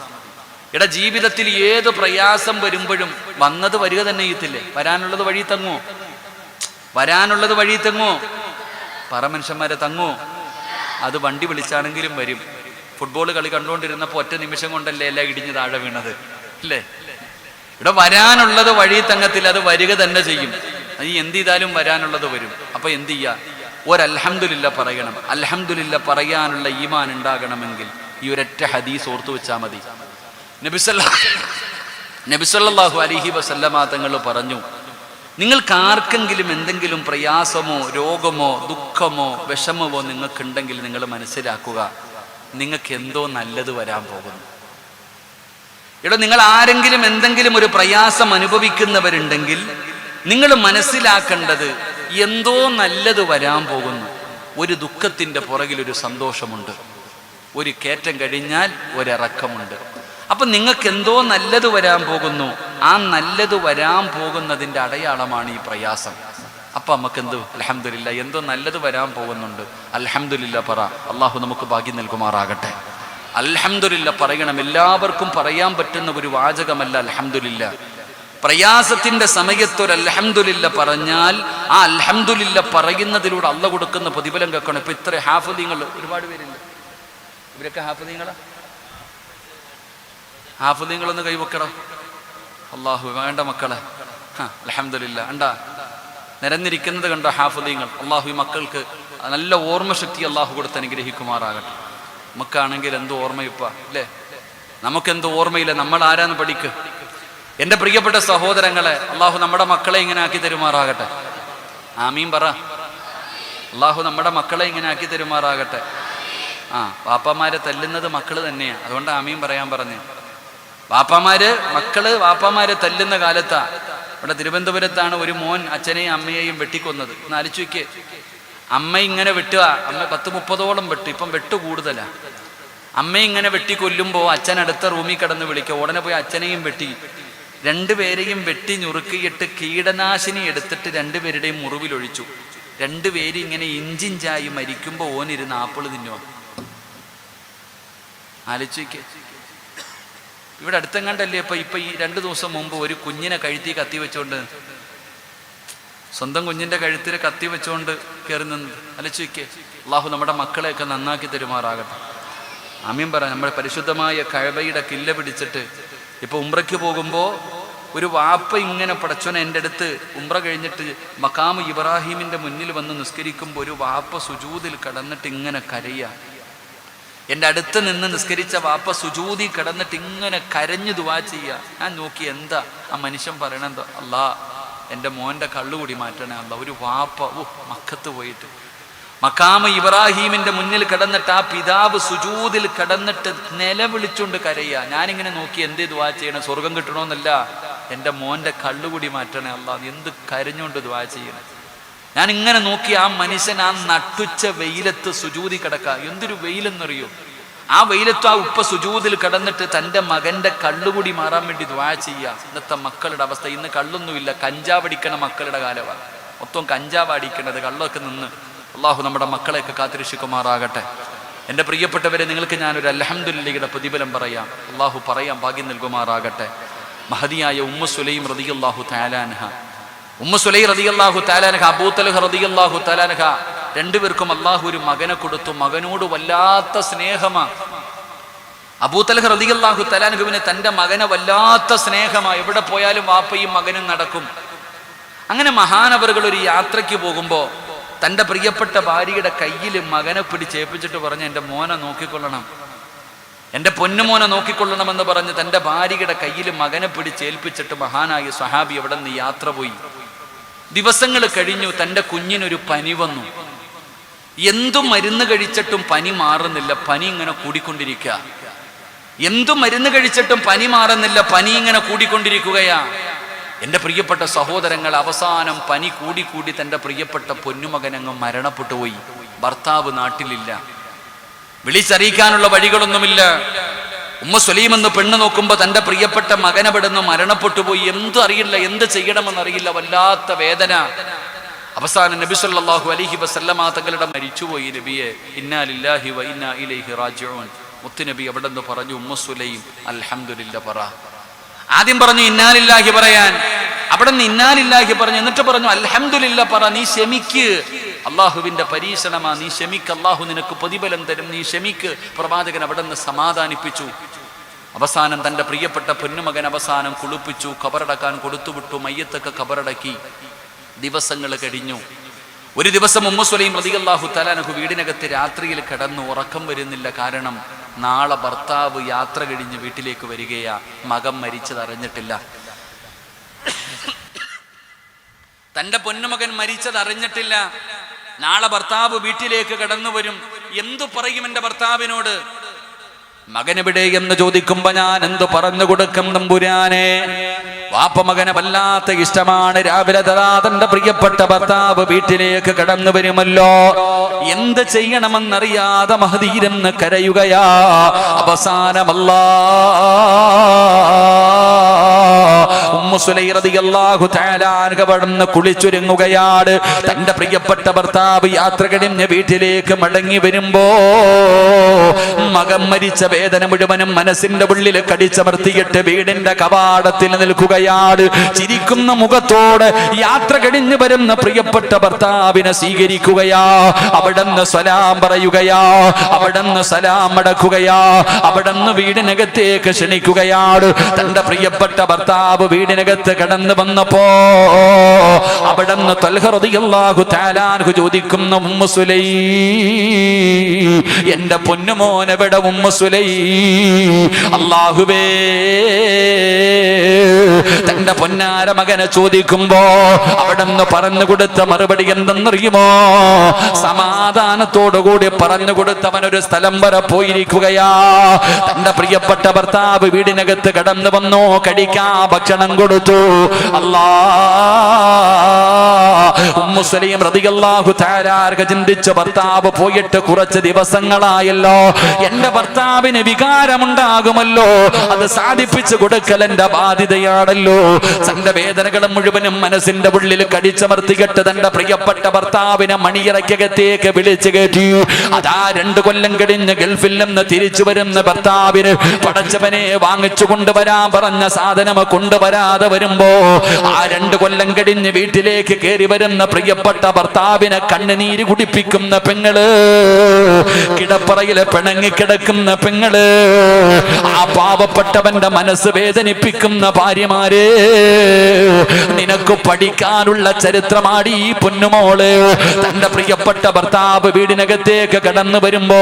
എടാ, ജീവിതത്തിൽ ഏത് പ്രയാസം വരുമ്പോഴും വന്നത് വരിക തന്നെ ചെയ്യത്തില്ലേ? വരാനുള്ളത് വഴി തങ്ങോ? വരാനുള്ളത് വഴി തങ്ങോ? പറ മനുഷ്യന്മാരെ, തങ്ങോ? അത് വണ്ടി വിളിച്ചാണെങ്കിലും വരും. ഫുട്ബോൾ കളി കണ്ടുകൊണ്ടിരുന്നപ്പോൾ ഒറ്റ നിമിഷം കൊണ്ടല്ലേ എല്ലാം ഇടിഞ്ഞ് താഴെ വീണത്, അല്ലേ? ഇവിടെ വരാനുള്ളത് വഴി തങ്ങത്തിൽ, അത് വരിക തന്നെ ചെയ്യും. നീ എന്ത് ചെയ്താലും വരാനുള്ളത് വരും. അപ്പൊ എന്ത് ചെയ്യാ? ഒരൽഹംദുലില്ല പറയണം. അൽഹംദുലില്ല പറയാനുള്ള ഈമാൻ ഉണ്ടാകണമെങ്കിൽ ഈ ഒരൊറ്റ ഹദീസ് ഓർത്തു വെച്ചാൽ മതി. നബി സല്ലല്ലാഹു അലൈഹി വസല്ലമ തങ്ങൾ പറഞ്ഞു, നിങ്ങൾക്ക് ആർക്കെങ്കിലും എന്തെങ്കിലും പ്രയാസമോ രോഗമോ ദുഃഖമോ വിഷമമോ നിങ്ങൾക്കുണ്ടെങ്കിൽ നിങ്ങൾ മനസ്സിലാക്കുക, നിങ്ങൾക്ക് എന്തോ നല്ലത് വരാൻ പോകുന്നു. ഇവിടെ നിങ്ങൾ ആരെങ്കിലും എന്തെങ്കിലും ഒരു പ്രയാസം അനുഭവിക്കുന്നവരുണ്ടെങ്കിൽ നിങ്ങൾ മനസ്സിലാക്കേണ്ടത് എന്തോ നല്ലത് വരാൻ പോകുന്നു. ഒരു ദുഃഖത്തിൻ്റെ പുറകിൽ ഒരു സന്തോഷമുണ്ട്, ഒരു കയറ്റം കഴിഞ്ഞാൽ ഒരിറക്കമുണ്ട്. അപ്പം നിങ്ങൾക്ക് എന്തോ നല്ലത് വരാൻ പോകുന്നു. ആ നല്ലത് വരാൻ പോകുന്നതിൻ്റെ അടയാളമാണ് ഈ പ്രയാസം. അപ്പം നമുക്കെന്ത്? അൽഹംദുലില്ല, എന്തോ നല്ലത് വരാൻ പോകുന്നുണ്ട്. അൽഹംദുലില്ല പറ. അള്ളാഹു നമുക്ക് ഭാഗ്യം നൽകുമാറാകട്ടെ. അൽഹംദുലില്ല പറയണം. എല്ലാവർക്കും പറയാൻ പറ്റുന്ന ഒരു വാചകമല്ല അൽഹംദുലില്ല. പ്രയാസത്തിന്റെ സമയത്തൊരു അൽഹംദുലില്ല പറഞ്ഞാൽ ആ അൽഹംദുലില്ല പറയുന്നതിലൂടെ അള്ള കൊടുക്കുന്ന പ്രതിഫലം കേൾക്കണം. ഇപ്പൊ ഇത്ര ഹാഫിദീങ്ങൾ ഒരുപാട് പേരുണ്ട്. ഇവരൊക്കെ ഹാഫിദീങ്ങളാ? ഹാഫിദീങ്ങളൊന്ന് കൈവക്കണം. അള്ളാഹു വേണ്ട മക്കളെ. അൽഹംദുലില്ല ഉണ്ടാ നിരന്നിരിക്കുന്നത് കണ്ടോ ഹാഫിദീങ്ങൾ. അള്ളാഹു ഈ മക്കൾക്ക് നല്ല ഓർമ്മശക്തി അള്ളാഹു കൊടുത്ത് അനുഗ്രഹിക്കുമാറാകട്ടെ. നമുക്കാണെങ്കിൽ എന്തോ ഓർമ്മയിപ്പ അല്ലേ? നമുക്കെന്തോ ഓർമ്മയില്ല. നമ്മൾ ആരാന്ന് പഠിക്ക്. എൻ്റെ പ്രിയപ്പെട്ട സഹോദരങ്ങളെ, അള്ളാഹു നമ്മുടെ മക്കളെ ഇങ്ങനെ ആക്കി തരുമാറാകട്ടെ. ആമീൻ പറ. അള്ളാഹു നമ്മുടെ മക്കളെ ഇങ്ങനെ ആക്കി തരുമാറാകട്ടെ. വാപ്പമാരെ തല്ലുന്നത് മക്കള് തന്നെയാണ്. അതുകൊണ്ട് ആമീൻ പറയാൻ പറഞ്ഞു. വാപ്പമാരെ തല്ലുന്ന കാലത്താ. ഇവിടെ തിരുവനന്തപുരത്താണ് ഒരു മോൻ അച്ഛനെയും അമ്മയെയും വെട്ടിക്കൊന്നത്. ഒന്ന് ആലോചിച്ച് നോക്കിയേ. അമ്മ ഇങ്ങനെ വെട്ടുക. അമ്മ 10-30ഓളം വെട്ടു. ഇപ്പം വെട്ടു കൂടുതലാ. അമ്മ ഇങ്ങനെ വെട്ടിക്കൊല്ലുമ്പോൾ അച്ഛൻ അടുത്ത റൂമിൽ കിടന്ന് വിളിക്കുക. ഉടനെ പോയി അച്ഛനെയും വെട്ടി. രണ്ടുപേരെയും വെട്ടി ഞുറുക്കിയിട്ട് കീടനാശിനി എടുത്തിട്ട് രണ്ടുപേരുടെയും മുറിവിലൊഴിച്ചു. രണ്ടുപേരും ഇങ്ങനെ ഇഞ്ചിഞ്ചായി മരിക്കുമ്പോൾ ഓനിരുന്ന് ആപ്പിള് തിന്നുക. ആലോചിക്ക്. ഇവിടെ അടുത്തെങ്ങാണ്ടല്ലേ ഇപ്പൊ ഈ 2 ദിവസം മുമ്പ് ഒരു കുഞ്ഞിനെ കഴുത്തി കത്തി വെച്ചോണ്ട്, സ്വന്തം കുഞ്ഞിന്റെ കഴുത്തിൽ കത്തി വെച്ചുകൊണ്ട് കയറി നിന്ന്. ആലോചിക്ക്. അള്ളാഹു നമ്മുടെ മക്കളെയൊക്കെ നന്നാക്കി തരുമാറാകട്ടെ. ആമീൻ പറ. നമ്മുടെ പരിശുദ്ധമായ കഅബയുടെ കില്ല പിടിച്ചിട്ട് ഇപ്പൊ ഉംറയ്ക്ക് പോകുമ്പോൾ ഒരു വാപ്പ ഇങ്ങനെ പടച്ചോനെ എൻ്റെ അടുത്ത് ഉംറ കഴിഞ്ഞിട്ട് മഖാമ് ഇബ്രാഹിമിന്റെ മുന്നിൽ വന്ന് നിസ്കരിക്കുമ്പോൾ ഒരു വാപ്പ സുജൂദിൽ കിടന്നിട്ട് ഇങ്ങനെ കരയുക. എൻ്റെ അടുത്ത് നിന്ന് നിസ്കരിച്ച വാപ്പ സുജൂദി കിടന്നിട്ട് ഇങ്ങനെ കരഞ്ഞു ദുആ ചെയ്യുക. ഞാൻ നോക്കി എന്താ ആ മനുഷ്യൻ പറയണെന്തോ, അല്ലാ എൻ്റെ മോൻ്റെ കള്ളുകൂടി മാറ്റണേ അല്ല. ഒരു വാപ്പ മക്കത്ത് പോയിട്ട് മഖാമ് ഇബ്രാഹിമിന്റെ മുന്നിൽ കിടന്നിട്ട് ആ പിതാവ് സുജൂദിൽ കിടന്നിട്ട് നിലവിളിച്ചുകൊണ്ട് കരയുക. ഞാനിങ്ങനെ നോക്കി എന്തേ ദുആ ചെയ്യണേ? സ്വർഗം കിട്ടണമെന്നല്ല, എൻ്റെ മോൻ്റെ കള്ളുകൂടി മാറ്റണേ അല്ല. എന്ത് കരഞ്ഞുകൊണ്ട് ദുആ ചെയ്യണേ? ഞാൻ ഇങ്ങനെ നോക്കി ആ മനുഷ്യൻ ആ നട്ടുച്ച വെയിലത്ത് സുജൂദി കിടക്കുക. എന്തൊരു വെയിലെന്നറിയോ? ആ വെയിലത്ത് ആ ഉപ്പ സുജൂദിൽ കിടന്നിട്ട് തൻ്റെ മകൻ്റെ കള്ളുകൂടി മാറാൻ വേണ്ടി ദുആ ചെയ്യുക. ഇന്നത്തെ മക്കളുടെ അവസ്ഥ, ഇന്ന് കള്ളൊന്നുമില്ല, കഞ്ചാവ് അടിക്കണ മക്കളുടെ കാലമാണ്. മൊത്തം കഞ്ചാവ് അടിക്കണത്, കള്ളൊക്കെ നിന്ന്. അള്ളാഹു നമ്മുടെ മക്കളെയൊക്കെ കാത്തിരക്ഷിക്കുമാറാകട്ടെ. എൻ്റെ പ്രിയപ്പെട്ടവരെ, നിങ്ങൾക്ക് ഞാനൊരു അൽഹംദുലില്ലയുടെ പ്രതിഫലം പറയാം. അള്ളാഹു പറയാൻ ഭാഗ്യം നൽകുമാറാകട്ടെ. മഹദിയായ ഉമ്മു സുലൈം റളിയല്ലാഹു തആല അൻഹ, ഉമ്മു സുലൈം റളിയല്ലാഹു തആല അൻഹ, അബൂ തൽഹ റളിയല്ലാഹു തആല അൻഹ, രണ്ടുപേർക്കും അള്ളാഹു ഒരു മകനെ കൊടുത്തു. മകനോട് വല്ലാത്ത സ്നേഹമാ. അബൂ തൽഹ റളിയല്ലാഹു തആല അൻഹുവിന് തൻ്റെ മകനെ വല്ലാത്ത സ്നേഹമാ. എവിടെ പോയാലും വാപ്പയും മകനും നടക്കും. അങ്ങനെ മഹാനവറുകൾ ഒരു യാത്രയ്ക്ക് പോകുമ്പോൾ തൻ്റെ പ്രിയപ്പെട്ട ഭാര്യയുടെ കയ്യിൽ മകനെ പിടിച്ചേൽപ്പിച്ചിട്ട് പറഞ്ഞ്, എൻ്റെ മോനെ നോക്കിക്കൊള്ളണം, എൻ്റെ പൊന്നുമോനെ നോക്കിക്കൊള്ളണമെന്ന് പറഞ്ഞ് തൻ്റെ ഭാര്യയുടെ കയ്യിൽ മകനെ പിടിച്ചേൽപ്പിച്ചിട്ട് മഹാനായ സ്വഹാബി അവിടെ നിന്ന് യാത്ര പോയി. ദിവസങ്ങൾ കഴിഞ്ഞു. തൻ്റെ കുഞ്ഞിനൊരു പനി വന്നു. എന്തു മരുന്ന് കഴിച്ചിട്ടും പനി മാറുന്നില്ല. പനി ഇങ്ങനെ കൂടിക്കൊണ്ടിരിക്കുക. എന്തു മരുന്ന് കഴിച്ചിട്ടും പനി മാറുന്നില്ല. പനി ഇങ്ങനെ കൂടിക്കൊണ്ടിരിക്കുകയാ. എൻ്റെ പ്രിയപ്പെട്ട സഹോദരങ്ങൾ, അവസാനം പനി കൂടി തൻ്റെ പ്രിയപ്പെട്ട പൊന്നുമകനങ്ങ് മരണപ്പെട്ടു പോയി. ഭർത്താവ് നാട്ടിലില്ല, വിളിച്ചറിയിക്കാനുള്ള വഴികളൊന്നുമില്ല. ഉമ്മ സുലൈം എന്ന് പെണ്ണ് നോക്കുമ്പോൾ തൻ്റെ പ്രിയപ്പെട്ട മകനെ പെടുന്ന് മരണപ്പെട്ടു പോയി. എന്തും അറിയില്ല, എന്ത് ചെയ്യണമെന്നറിയില്ല, വല്ലാത്ത വേദന. അവസാനം നബി സല്ലല്ലാഹു അലൈഹി വസല്ലമ തങ്ങളുടെ മരിച്ചുപോയി. നബിയെ, ഇന്നാ ലില്ലാഹി വ ഇന്നാ ഇലൈഹി റാജിഊൻ. മുത്തുനബി അവിടെ നിന്ന് പറഞ്ഞു, ഉമ്മ സുലൈം അൽഹംദുലില്ലാ പറ. ആദ്യം പറഞ്ഞു ഇന്നാ ലില്ലാഹി പറയാൻ, അവിടെ നിന്ന് ഇന്നാ ലില്ലാഹി പറഞ്ഞു. എന്നിട്ട് പറഞ്ഞു അൽഹംദുലില്ലാ പറ. നീ ക്ഷമിക്ക്, അള്ളാഹുവിന്റെ പരീക്ഷണമാ, നീ ക്ഷമിക്ക്, അള്ളാഹു നിനക്ക് പ്രതിഫലം തരും, നീ ക്ഷമിക്ക്. പ്രവാചകൻ അവിടെ നിന്ന് സമാധാനിപ്പിച്ചു. അവസാനം തൻ്റെ പ്രിയപ്പെട്ട പൊന്നുമകൻ അവസാനം കുളിപ്പിച്ചു, ഖബറടക്കാൻ കൊടുത്തുവിട്ടു. മയ്യത്തൊക്കെ ഖബറടക്കി. ദിവസങ്ങൾ കഴിഞ്ഞു. ഒരു ദിവസം ഉമ്മു സുലൈം റളിയല്ലാഹു തആല അൻഹു വീടിനകത്ത് രാത്രിയിൽ കിടന്നു. ഉറക്കം വരുന്നില്ല. കാരണം നാളെ ഭർത്താവ് യാത്ര കഴിഞ്ഞ് വീട്ടിലേക്ക് വരികയാ. മകൻ മരിച്ചത് അറിഞ്ഞിട്ടില്ല. തൻ്റെ പൊന്നുമകൻ മരിച്ചത് അറിഞ്ഞിട്ടില്ല. നാളെ ഭർത്താവ് വീട്ടിലേക്ക് കടന്നു വരും. എന്തു പറയും എൻ്റെ ഭർത്താവിനോട്? മകനെവിടെ എന്ന് ചോദിക്കുമ്പോ ഞാൻ എന്തു പറഞ്ഞു കൊടുക്കും തമ്പുരാനെ? വാപ്പ മകനെ വല്ലാത്ത ഇഷ്ടമാണ്. രാവിലെ തന്റെ പ്രിയപ്പെട്ട ഭർത്താവ് വീട്ടിലേക്ക് കടന്നു വരുമല്ലോ. എന്ത് ചെയ്യണമെന്നറിയാതെ മഹദീരെന്ന് കരയുകയാ. അവസാനമല്ലാ ഉമ്മു സുലൈം റളിയല്ലാഹു തആല അൻഹ വടന്ന് കുളിച്ചൊരുങ്ങുകയാണ്. തന്റെ പ്രിയപ്പെട്ട ഭർത്താവ് യാത്ര കഴിഞ്ഞ് വീട്ടിലേക്ക് മടങ്ങി വരുമ്പോ മകൻ മരിച്ച വേദന മുഴുവനും മനസ്സിന്റെ ഉള്ളിൽ കടിച്ചമർത്തിയിട്ട് വീടിന്റെ കവാടത്തിൽ നിൽക്കുകയാണ്. ചിരിക്കുന്ന മുഖത്തോട് യാത്ര കഴിഞ്ഞു വരുന്ന പ്രിയപ്പെട്ട ഭർത്താവിനെ സ്വീകരിക്കുകയാ. അവിടുന്ന് സലാം പറയുകയാ. അവിടുന്ന് സലാം അടക്കുകയാ. അവിടുന്ന് വീടിനകത്തേക്ക് ക്ഷണിക്കുകയാണ്. തന്റെ പ്രിയപ്പെട്ട ഭർത്താവ് വീടിനകത്ത് കടന്നു വന്നപ്പോ അവിടുന്ന് ത്വൽഹ റളിയല്ലാഹു തആല അൻഹു ചോദിക്കുന്ന ഉമ്മു സുലൈം, എന്റെ പൊന്നുമോനെവിടെ ഉമ്മു സുലൈം? അല്ലാഹുവേ, തന്റെ പൊന്നാര മകനെ ചോദിക്കുമ്പോ അവിടുന്ന് പറഞ്ഞു കൊടുത്ത മറുപടി എന്തെന്നറിയുമോ? സമാധാനത്തോടുകൂടി പറഞ്ഞു കൊടുത്തവനൊരു സ്ഥലം വരെ പോയിരിക്കുകയാ. തന്റെ പ്രിയപ്പെട്ട ഭർത്താവ് വീടിനകത്ത് കടന്നു വന്നു. കഴിക്കാൻ ഭക്ഷണം കൊടുത്തു. ഉമ്മു സുലൈം റളിയല്ലാഹു തആല ചിന്തിച്ചു, ഭർത്താവ് പോയിട്ട് കുറച്ച് ദിവസങ്ങളായല്ലോ. എന്റെ ഭർത്താവിന് വികാരമുണ്ടാകുമല്ലോ. അത് സാധിപ്പിച്ചു കൊടുക്കൽ എന്റെ ബാധ്യതയാണല്ലോ. തന്റെ വേദനകൾ മുഴുവനും മനസ്സിന്റെ ഉള്ളിൽ കടിച്ചമർത്തിയിട്ട് തന്റെ പ്രിയപ്പെട്ട ഭർത്താവിനെ മണിയറയ്ക്കകത്തേക്ക് വിളിച്ചു കയറ്റി. അതാ 2 കൊല്ലം കഴിഞ്ഞ് ഗൾഫിൽ നിന്ന് തിരിച്ചു വരുന്ന ഭർത്താവിന് പടച്ചവനെ വാങ്ങിച്ചു കൊണ്ടുവരാൻ പറഞ്ഞ സാധനം കൊണ്ടുവരാതെ വരുമ്പോ ആ 2 കൊല്ലം കഴിഞ്ഞ് വീട്ടിലേക്ക് കയറി വരുന്ന പ്രിയപ്പെട്ട ഭർത്താവിനെ കണ്ണുനീര് കുടിപ്പിക്കുന്ന പെങ്ങള്, കിടപ്പറയില് പിണങ്ങിക്കിടക്കുന്ന പെങ്ങള്, ആ പാവപ്പെട്ടവന്റെ മനസ്സ് വേദനിപ്പിക്കുന്ന ഭാര്യമാരെ, നിനക്ക് പഠിക്കാനുള്ള ചരിത്രമാണ് ഈ പൊന്നുമോള്. തന്റെ പ്രിയപ്പെട്ട ഭർത്താവ് വീടിനകത്തേക്ക് കടന്നു വരുമ്പോ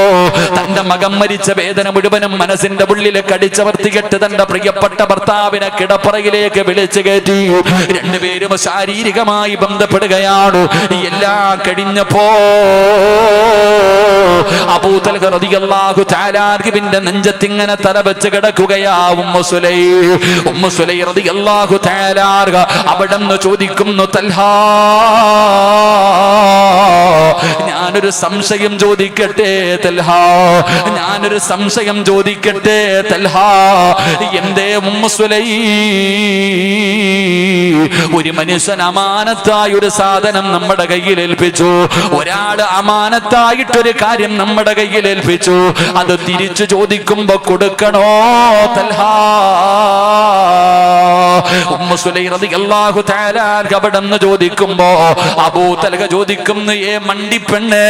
തന്റെ മകൻ മരിച്ച വേദന മുഴുവനും മനസ്സിന്റെ ഉള്ളിൽ കടിച്ചമർത്തിയിട്ട് തന്റെ പ്രിയപ്പെട്ട ഭർത്താവിനെ കിടപ്പറയിലേക്ക് വിളിച്ചു കയറ്റി. 2 പേരും ശാരീരികമായി ബന്ധപ്പെടുകയാണ്. എല്ലാം കഴിഞ്ഞപ്പോ അബൂ തൽഹ റളിയല്ലാഹു തആല അൻഹുവിന്റെ നെഞ്ചത്തിങ്ങനെ തല വെച്ച് കിടക്കുകയാ ഉമ്മു സുലൈം. ഉമ്മു സുലൈം റളിയല്ലാഹു തആല അവിടുന്ന് ചോദിക്കുന്നു, തൽഹ, ഞാനൊരു സംശയം ചോദിക്കട്ടെ തൽഹ? ഞാനൊരു സംശയം ചോദിക്കട്ടെ തൽഹ? എന്തേ ഉമ്മു സുലൈം? ഒരു മനുഷ്യൻ അമാനത്തായി ഒരു സാധനം നമ്മുടെ കയ്യിൽ ഏൽപ്പിച്ചു. ഒരാള് അമാനത്തായിട്ടൊരു കാര്യം നമ്മുടെ കയ്യിൽ ഏൽപ്പിച്ചു. അത് തിരിച്ചു ചോദിക്കുമ്പോ കൊടുക്കണോ തൽഹ? ഉമ്മു സുലൈം റളിയല്ലാഹു തആല അവിടുന്ന് ചോദിക്കുമ്പോ അബൂ തൽഹ ചോദിക്കുന്നു, ഏ മണ്ടിപ്പെണ്ണ്,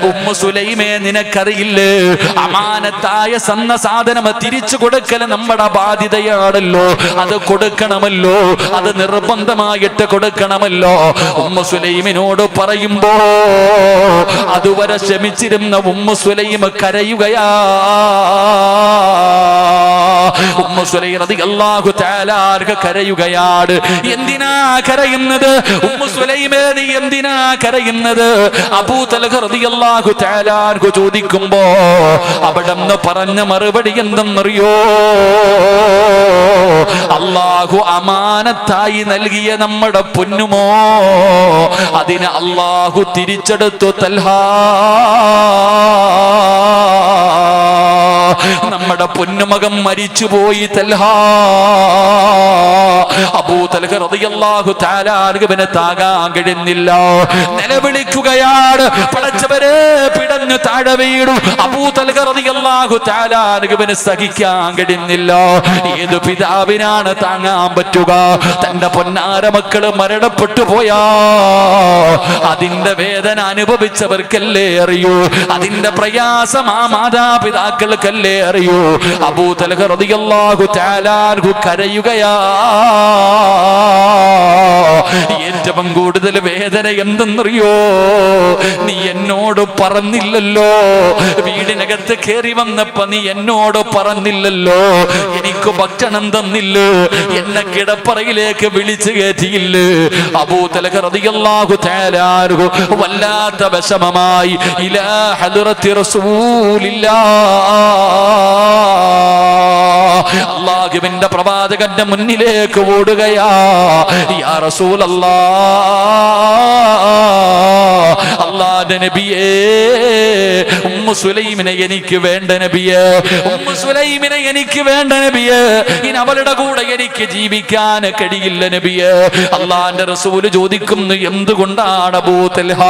ഉമ്മു സുലൈമേ, നിനക്കറിയില്ലേ അമാനത്തായ സന്ന സാധനം തിരിച്ചു കൊടുക്കൽ നമ്മുടെ ബാധ്യതയാണല്ലോ. അത് കൊടുക്കണമല്ലോ. അത് നിർബന്ധമായിട്ട് കൊടുക്കണമല്ലോ. ഉമ്മു സുലൈമിനോട് പറയുമ്പോ അതുവരെ ക്ഷമിച്ചിരുന്ന ഉമ്മു സുലൈം കരയുകയാ. ഉമ്മു സുലൈം റളിയല്ലാഹു തആല കരയുകയാണ്. എന്തിനാ കരയുന്നത് ഉമ്മു സുലൈമേ? നീ എന്തിനാ കരയുന്നത്? അബൂ തൽഹ റളിയല്ലാഹു തആല ചോദിക്കുമ്പോ അവിടുന്ന് പറഞ്ഞ മറുപടി എന്തെന്നറിയോ? അല്ലാഹു അമാനത്തായി നൽകിയ നമ്മുടെ പൊന്നുമോ, അതിനെ അല്ലാഹു തിരിച്ചെടുത്തു തൽഹ. നമ്മുടെ പൊന്നുമകൻ മരിച്ചുപോയി തൽഹ. അബൂ തൽഹ റളിയല്ലാഹു തആല അൻഹുവിനെ താങ്ങാൻ കഴിയുന്നില്ല. നിലവിളിക്കുകയാണ്, പടച്ചവരെ പിടഞ്ഞു താഴെ വീണു. അബൂ തൽഹ റളിയല്ലാഹു തആല അൻഹുവിന് സഹിക്കാൻ കഴിയുന്നില്ല. ഏത് പിതാവിനാണ് താങ്ങാൻ പറ്റുക? തന്റെ പൊന്നാര മക്കള് മരണപ്പെട്ടു പോയാ അതിന്റെ വേദന അനുഭവിച്ചവർക്കല്ലേ അറിയൂ, അതിന്റെ പ്രയാസം ആ മാതാപിതാക്കൾക്കല്ലേ അറിയൂ. അബൂ തൽഹ റളിയല്ലാഹു തആല അൻഹു കരയുകയാ. ഏറ്റവും കൂടുതൽ വേദന എന്തെന്നറിയോ? നീ എന്നോട് പറഞ്ഞില്ലല്ലോ, വീടിനകത്ത് കയറി വന്നപ്പോ നീ എന്നോട് പറഞ്ഞില്ലല്ലോ, എനിക്ക് ഭക്ഷണം തന്നില്ല, എന്നെ കിടപ്പറയിലേക്ക് വിളിച്ചു കയറ്റിയില്ല. അബൂ തൽഹ റളിയല്ലാഹു തആല അൻഹു വല്ലാത്ത വിഷമമായി ഇലാ ഹദ്റത്തി റസൂലില്ലാഹ്, അല്ലാഹുവിന്റെ പ്രവാചകന്റെ മുന്നിലേക്ക് ഓടുകയാ. യാ റസൂലല്ലാഹ്, അല്ലാഹുവിന്റെ നബിയേ, ഉമ്മു സുലൈമിനെ എനിക്ക് വേണ്ട നബിയേ, ഉമ്മു സുലൈമിനെ എനിക്ക് വേണ്ട നബിയേ, ഇനി അവളുടെ കൂടെ എനിക്ക് ജീവിക്കാൻ കഴിയില്ല നബിയേ. അല്ലാഹുവിന്റെ റസൂല് ചോദിക്കുന്നു, എന്തുകൊണ്ടാണ് അബൂ തൽഹ?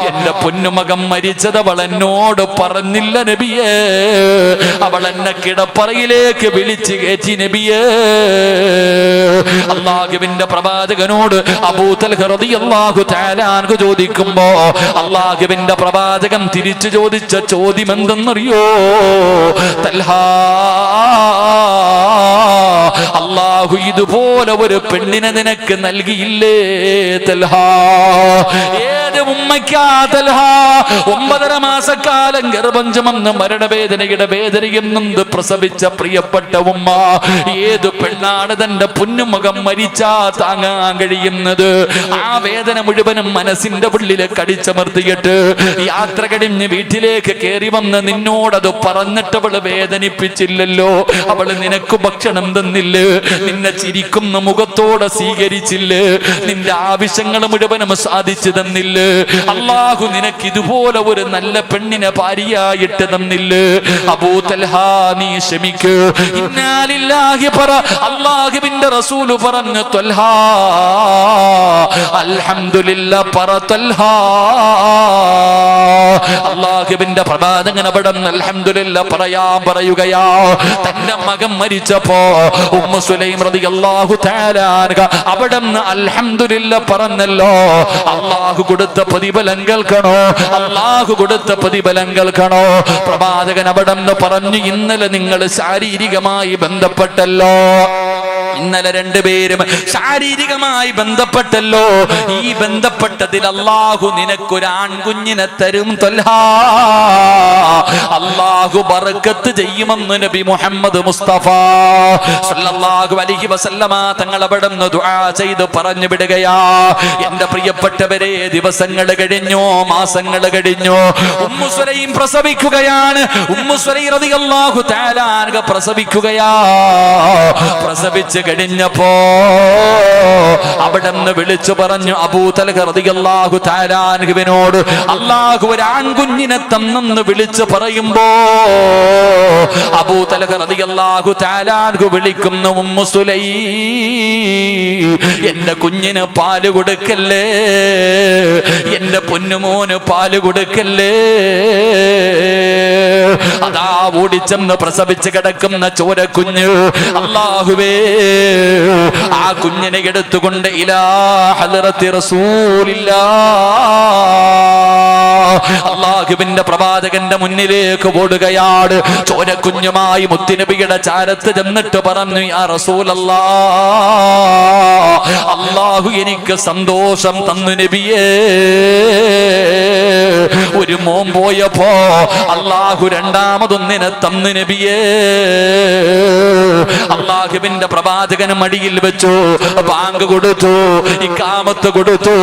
എന്റെ പൊന്നുമകൻ മരിച്ചത് അവൾ എന്നോട് പറഞ്ഞില്ല നബിയേ, അവൾ എന്നെ കിടപ്പറയിലേക്ക് വിളിച്ചു കയറ്റി നബിയേ. അല്ലാഹുവിന്റെ പ്രവാചകനോട് അബൂ തൽഹ റളിയല്ലാഹു തആല അൻഹു ചോദിക്കുമ്പോ അല്ലാഹുവിന്റെ പ്രവാചകൻ തിരിച്ചു ചോദിച്ച ചോദ്യം എന്തെന്നറിയോ? തൽഹ, അല്ലാഹു ഇതുപോലെ ഒരു പെണ്ണിനെ നിനക്ക് നൽകിയില്ലേ തൽഹ? ഏത് ഉമ്മയ്ക്കാ തൽഹ 9.5 മാസക്കാലം ഗർഭം ചുമന്ന് മരണവേദനയുടെ വേദനയും നൊന്ത് പ്രസവിച്ച പ്രിയപ്പെട്ട ഉമ്മ? ഏത് പെണ്ണാണ് തന്റെ പൊന്നുമകൻ മരിച്ചാ താങ്ങാൻ കഴിയുന്നത്? ആ വേദന മുഴുവനും മനസ്സിന്റെ ഉള്ളിൽ കടിച്ചമർത്തിയിട്ട് യാത്ര കഴിഞ്ഞ് വീട്ടിലേക്ക് കയറി വന്ന് നിന്നോടത് പറഞ്ഞിട്ട് അവള് വേദനിപ്പിച്ചില്ലല്ലോ, അവള് നിനക്ക് ഭക്ഷണം തന്നില്ല, നിന്നെ ചിരിക്കുന്ന മുഖത്തോടെ സ്വീകരിച്ചില്ല, നിന്റെ ആവശ്യങ്ങൾ മുഴുവനും സാധിച്ചു തന്നില്ല, അല്ലാഹു നിനക്ക് ഇതുപോലെ ഒരു നല്ല പെണ്ണിനെ ഭാര്യയായിട്ട് തന്നില്ല. അബൂ തൽഹ, നീ ക്ഷമിക്കൂ. ഇന്നാ ലില്ലാഹി പറ. അല്ലാഹുവിന്റെ റസൂൽ പറഞ്ഞു, തൽഹ അൽഹംദുലില്ലാ പറ തൽഹ. അല്ലാഹുവിന്റെ പ്രവാചകൻ അവിടെ അൽഹംദുലില്ലാ പറയാൻ പറയുകയാ. തന്റെ മകൻ മരിച്ചപ്പോ ഉമ്മു സുലൈം റളിയല്ലാഹു തആല അൻഹ അവിടെ അൽഹംദുലില്ലാ പറഞ്ഞല്ലോ. അല്ലാഹു കൊടുത്ത പ്രതിഫലം കേൾക്കണോ? അല്ലാഹു കൊടുത്ത പ്രതിഫലം കേൾക്കണോ? പ്രവാചകൻ അവിടെ പറഞ്ഞു, ഇന്നലെ നിങ്ങൾ ശാരീരികമായി ബന്ധപ്പെട്ടല്ലോ, ഇന്നലെ രണ്ടുപേരും ശാരീരികമായി ബന്ധപ്പെട്ടല്ലോ. ഈ ബന്ധപ്പെട്ടതിൽ അല്ലാഹു നിനക്കൊരു ആൺകുഞ്ഞിനെ തരും തൽഹ. അല്ലാഹു ബർക്കത്ത് ചെയ്യുമെന്ന് നബി മുഹമ്മദ് മുസ്തഫ സല്ലല്ലാഹു അലൈഹി വസല്ലമ തങ്ങൾ അവിടെ ദുആ ചെയ്ത് പറഞ്ഞു വിടുകയാ. എന്റെ പ്രിയപ്പെട്ടവരെ, ദിവസങ്ങൾ കഴിഞ്ഞു, മാസങ്ങൾ കഴിഞ്ഞു. Ummu Sulaim പ്രസവിക്കുകയാണ്. ഉമ്മു സുലൈം റളിയല്ലാഹു തആല അൻഹ പ്രസവിക്കുകയാ. പ്രസവിച്ച് കഴിഞ്ഞപ്പോ അവിടെ നിന്ന് വിളിച്ചു പറഞ്ഞു അബൂ തൽഹ റളിയല്ലാഹു തആല അൻഹുവിനോട് അല്ലാഹു ഒരു ആൺകുഞ്ഞിനെ തന്നെന്ന് വിളിച്ചു പറയുമ്പോ അബൂ തൽഹ റളിയല്ലാഹു തആല അൻഹു വിളിക്കുന്നു, ഉമ്മു സുലൈം, എന്റെ കുഞ്ഞിന് പാല് കൊടുക്കല്ലേ, എന്റെ പൊന്നുമോന് പാല് കൊടുക്കല്ലേ. അതാ ഓടിച്ചെന്ന് പ്രസവിച്ച് കിടക്കുന്ന ചോരക്കുഞ്ഞ്, അല്ലാഹുവേ, ആ കുഞ്ഞിനെ എടുത്തുകൊണ്ട് ഇലാ ഹദ്റത്തി റസൂലില്ലാഹ്, അല്ലാഹുവിന്റെ പ്രവാചകന്റെ മുന്നിലേക്ക് ഓടുകയാണ്. ചോരക്കുഞ്ഞുമായി മുത്തുനബിയുടെ ചാരത്ത് ചെന്നിട്ട് പറഞ്ഞു, യാ റസൂലല്ലാഹ്, അല്ലാഹു എനിക്ക് സന്തോഷം തന്നു നബിയേ. ഒരു മോൻ പോയപ്പോ അല്ലാഹു രണ്ടാമതൊന്നിനെ തന്നു നബിയേ. അല്ലാഹുവിന്റെ പ്രവാചകൻ മടിയിൽ വെച്ചു, ബാങ്ക് കൊടുത്തു, ഇഖാമത്ത് കൊടുത്തു.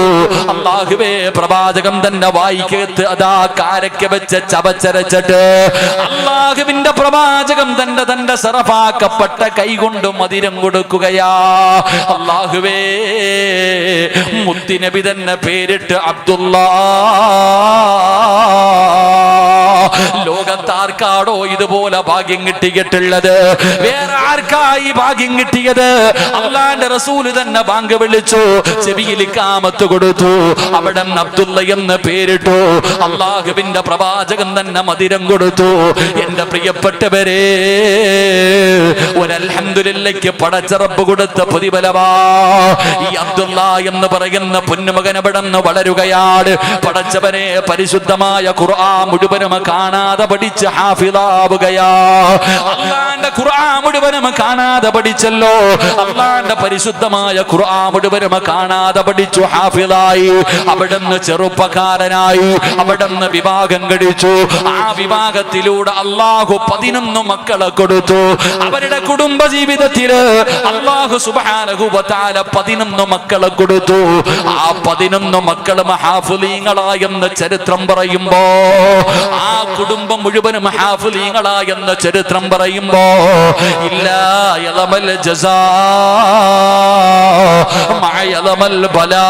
അല്ലാഹുവേ, പ്രവാചകൻ തന്നെ വായിക്കത്ത് അതാ കാരക്ക വെച്ച് ചവച്ചരച്ചിട്ട് അല്ലാഹുവിന്റെ പ്രവാചകൻ തന്റെ സറഫാക്കപ്പെട്ട കൈകൊണ്ട് മധുരം കൊടുക്കുകയാ. അല്ലാഹുവേ, മുത്തുനബി തന്നെ പേരിട്ട് അബ്ദുല്ലാ. ലോകത്താർക്ക് ആർക്കാടോ ഇതുപോലെ ഭാഗ്യം കിട്ടിയിട്ടുള്ളത്? വേറെ ആർക്കായി ഭാഗ്യം കിട്ടിയത്? അള്ളാന്റെ റസൂല് തന്നെ ബാങ്ക് വിളിച്ചു, ചെവിയിൽ കാമത്ത് കൊടുത്തു, അവിടെ അബ്ദുള്ള എന്ന് പേരിട്ടു. അള്ളാഹുവിന്റെ പ്രവാചകൻ തന്നെ മധുരം കൊടുത്തു. എന്റെ പ്രിയപ്പെട്ടവരെ, ഒരു അൽഹംദുലില്ലയ്ക്ക് പടച്ച റബ്ബ് കൊടുത്ത പ്രതിഫലമാ. ഈ അബ്ദുള്ള എന്ന് പറയുന്ന പൊന്നുമകൻ അവിടെ നിന്ന് വളരുകയാണ്. പടച്ചവനെ പരിശുദ്ധമായ ഖുർആൻ മുഴുവനും കാണാതെ പഠിച്ച് ഹാഫിളാവുകയാ. അള്ളാന്റെ ഖുർആൻ മുഴുവനും കാണാതെ പഠിച്ചല്ലോ. അള്ളാന്റെ പരിശുദ്ധമായ ഖുർആൻ മുഴുവനും കാണാതെ പഠിച്ചു, ഹാഫിളായി. അവിടുന്ന് ചെറുപ്പക്കാരനായി, അവിടുന്ന് വിവാഹം കഴിച്ചു. ആ വിവാഹത്തിലൂടെ അള്ളാഹു 11 മക്കളെ കൊടുത്തു. അവരുടെ കുടുംബ ജീവിതത്തില് അള്ളാഹു സുബ്ഹാനഹു വ തആല 11 മക്കളെ കൊടുത്തു. ആ 11 മക്കളും ഹാഫിളീങ്ങളായെന്ന് ചരിത്രം പറയുമ്പോ, ആ കുടുംബം മുഴുവനും ഹാഫിളീങ്ങളായെന്ന് ചരിത്രം പറയുമ്പോ, ഇല്ലാ യലമൽ ജസാ മഅ യലമൽ ബലാ.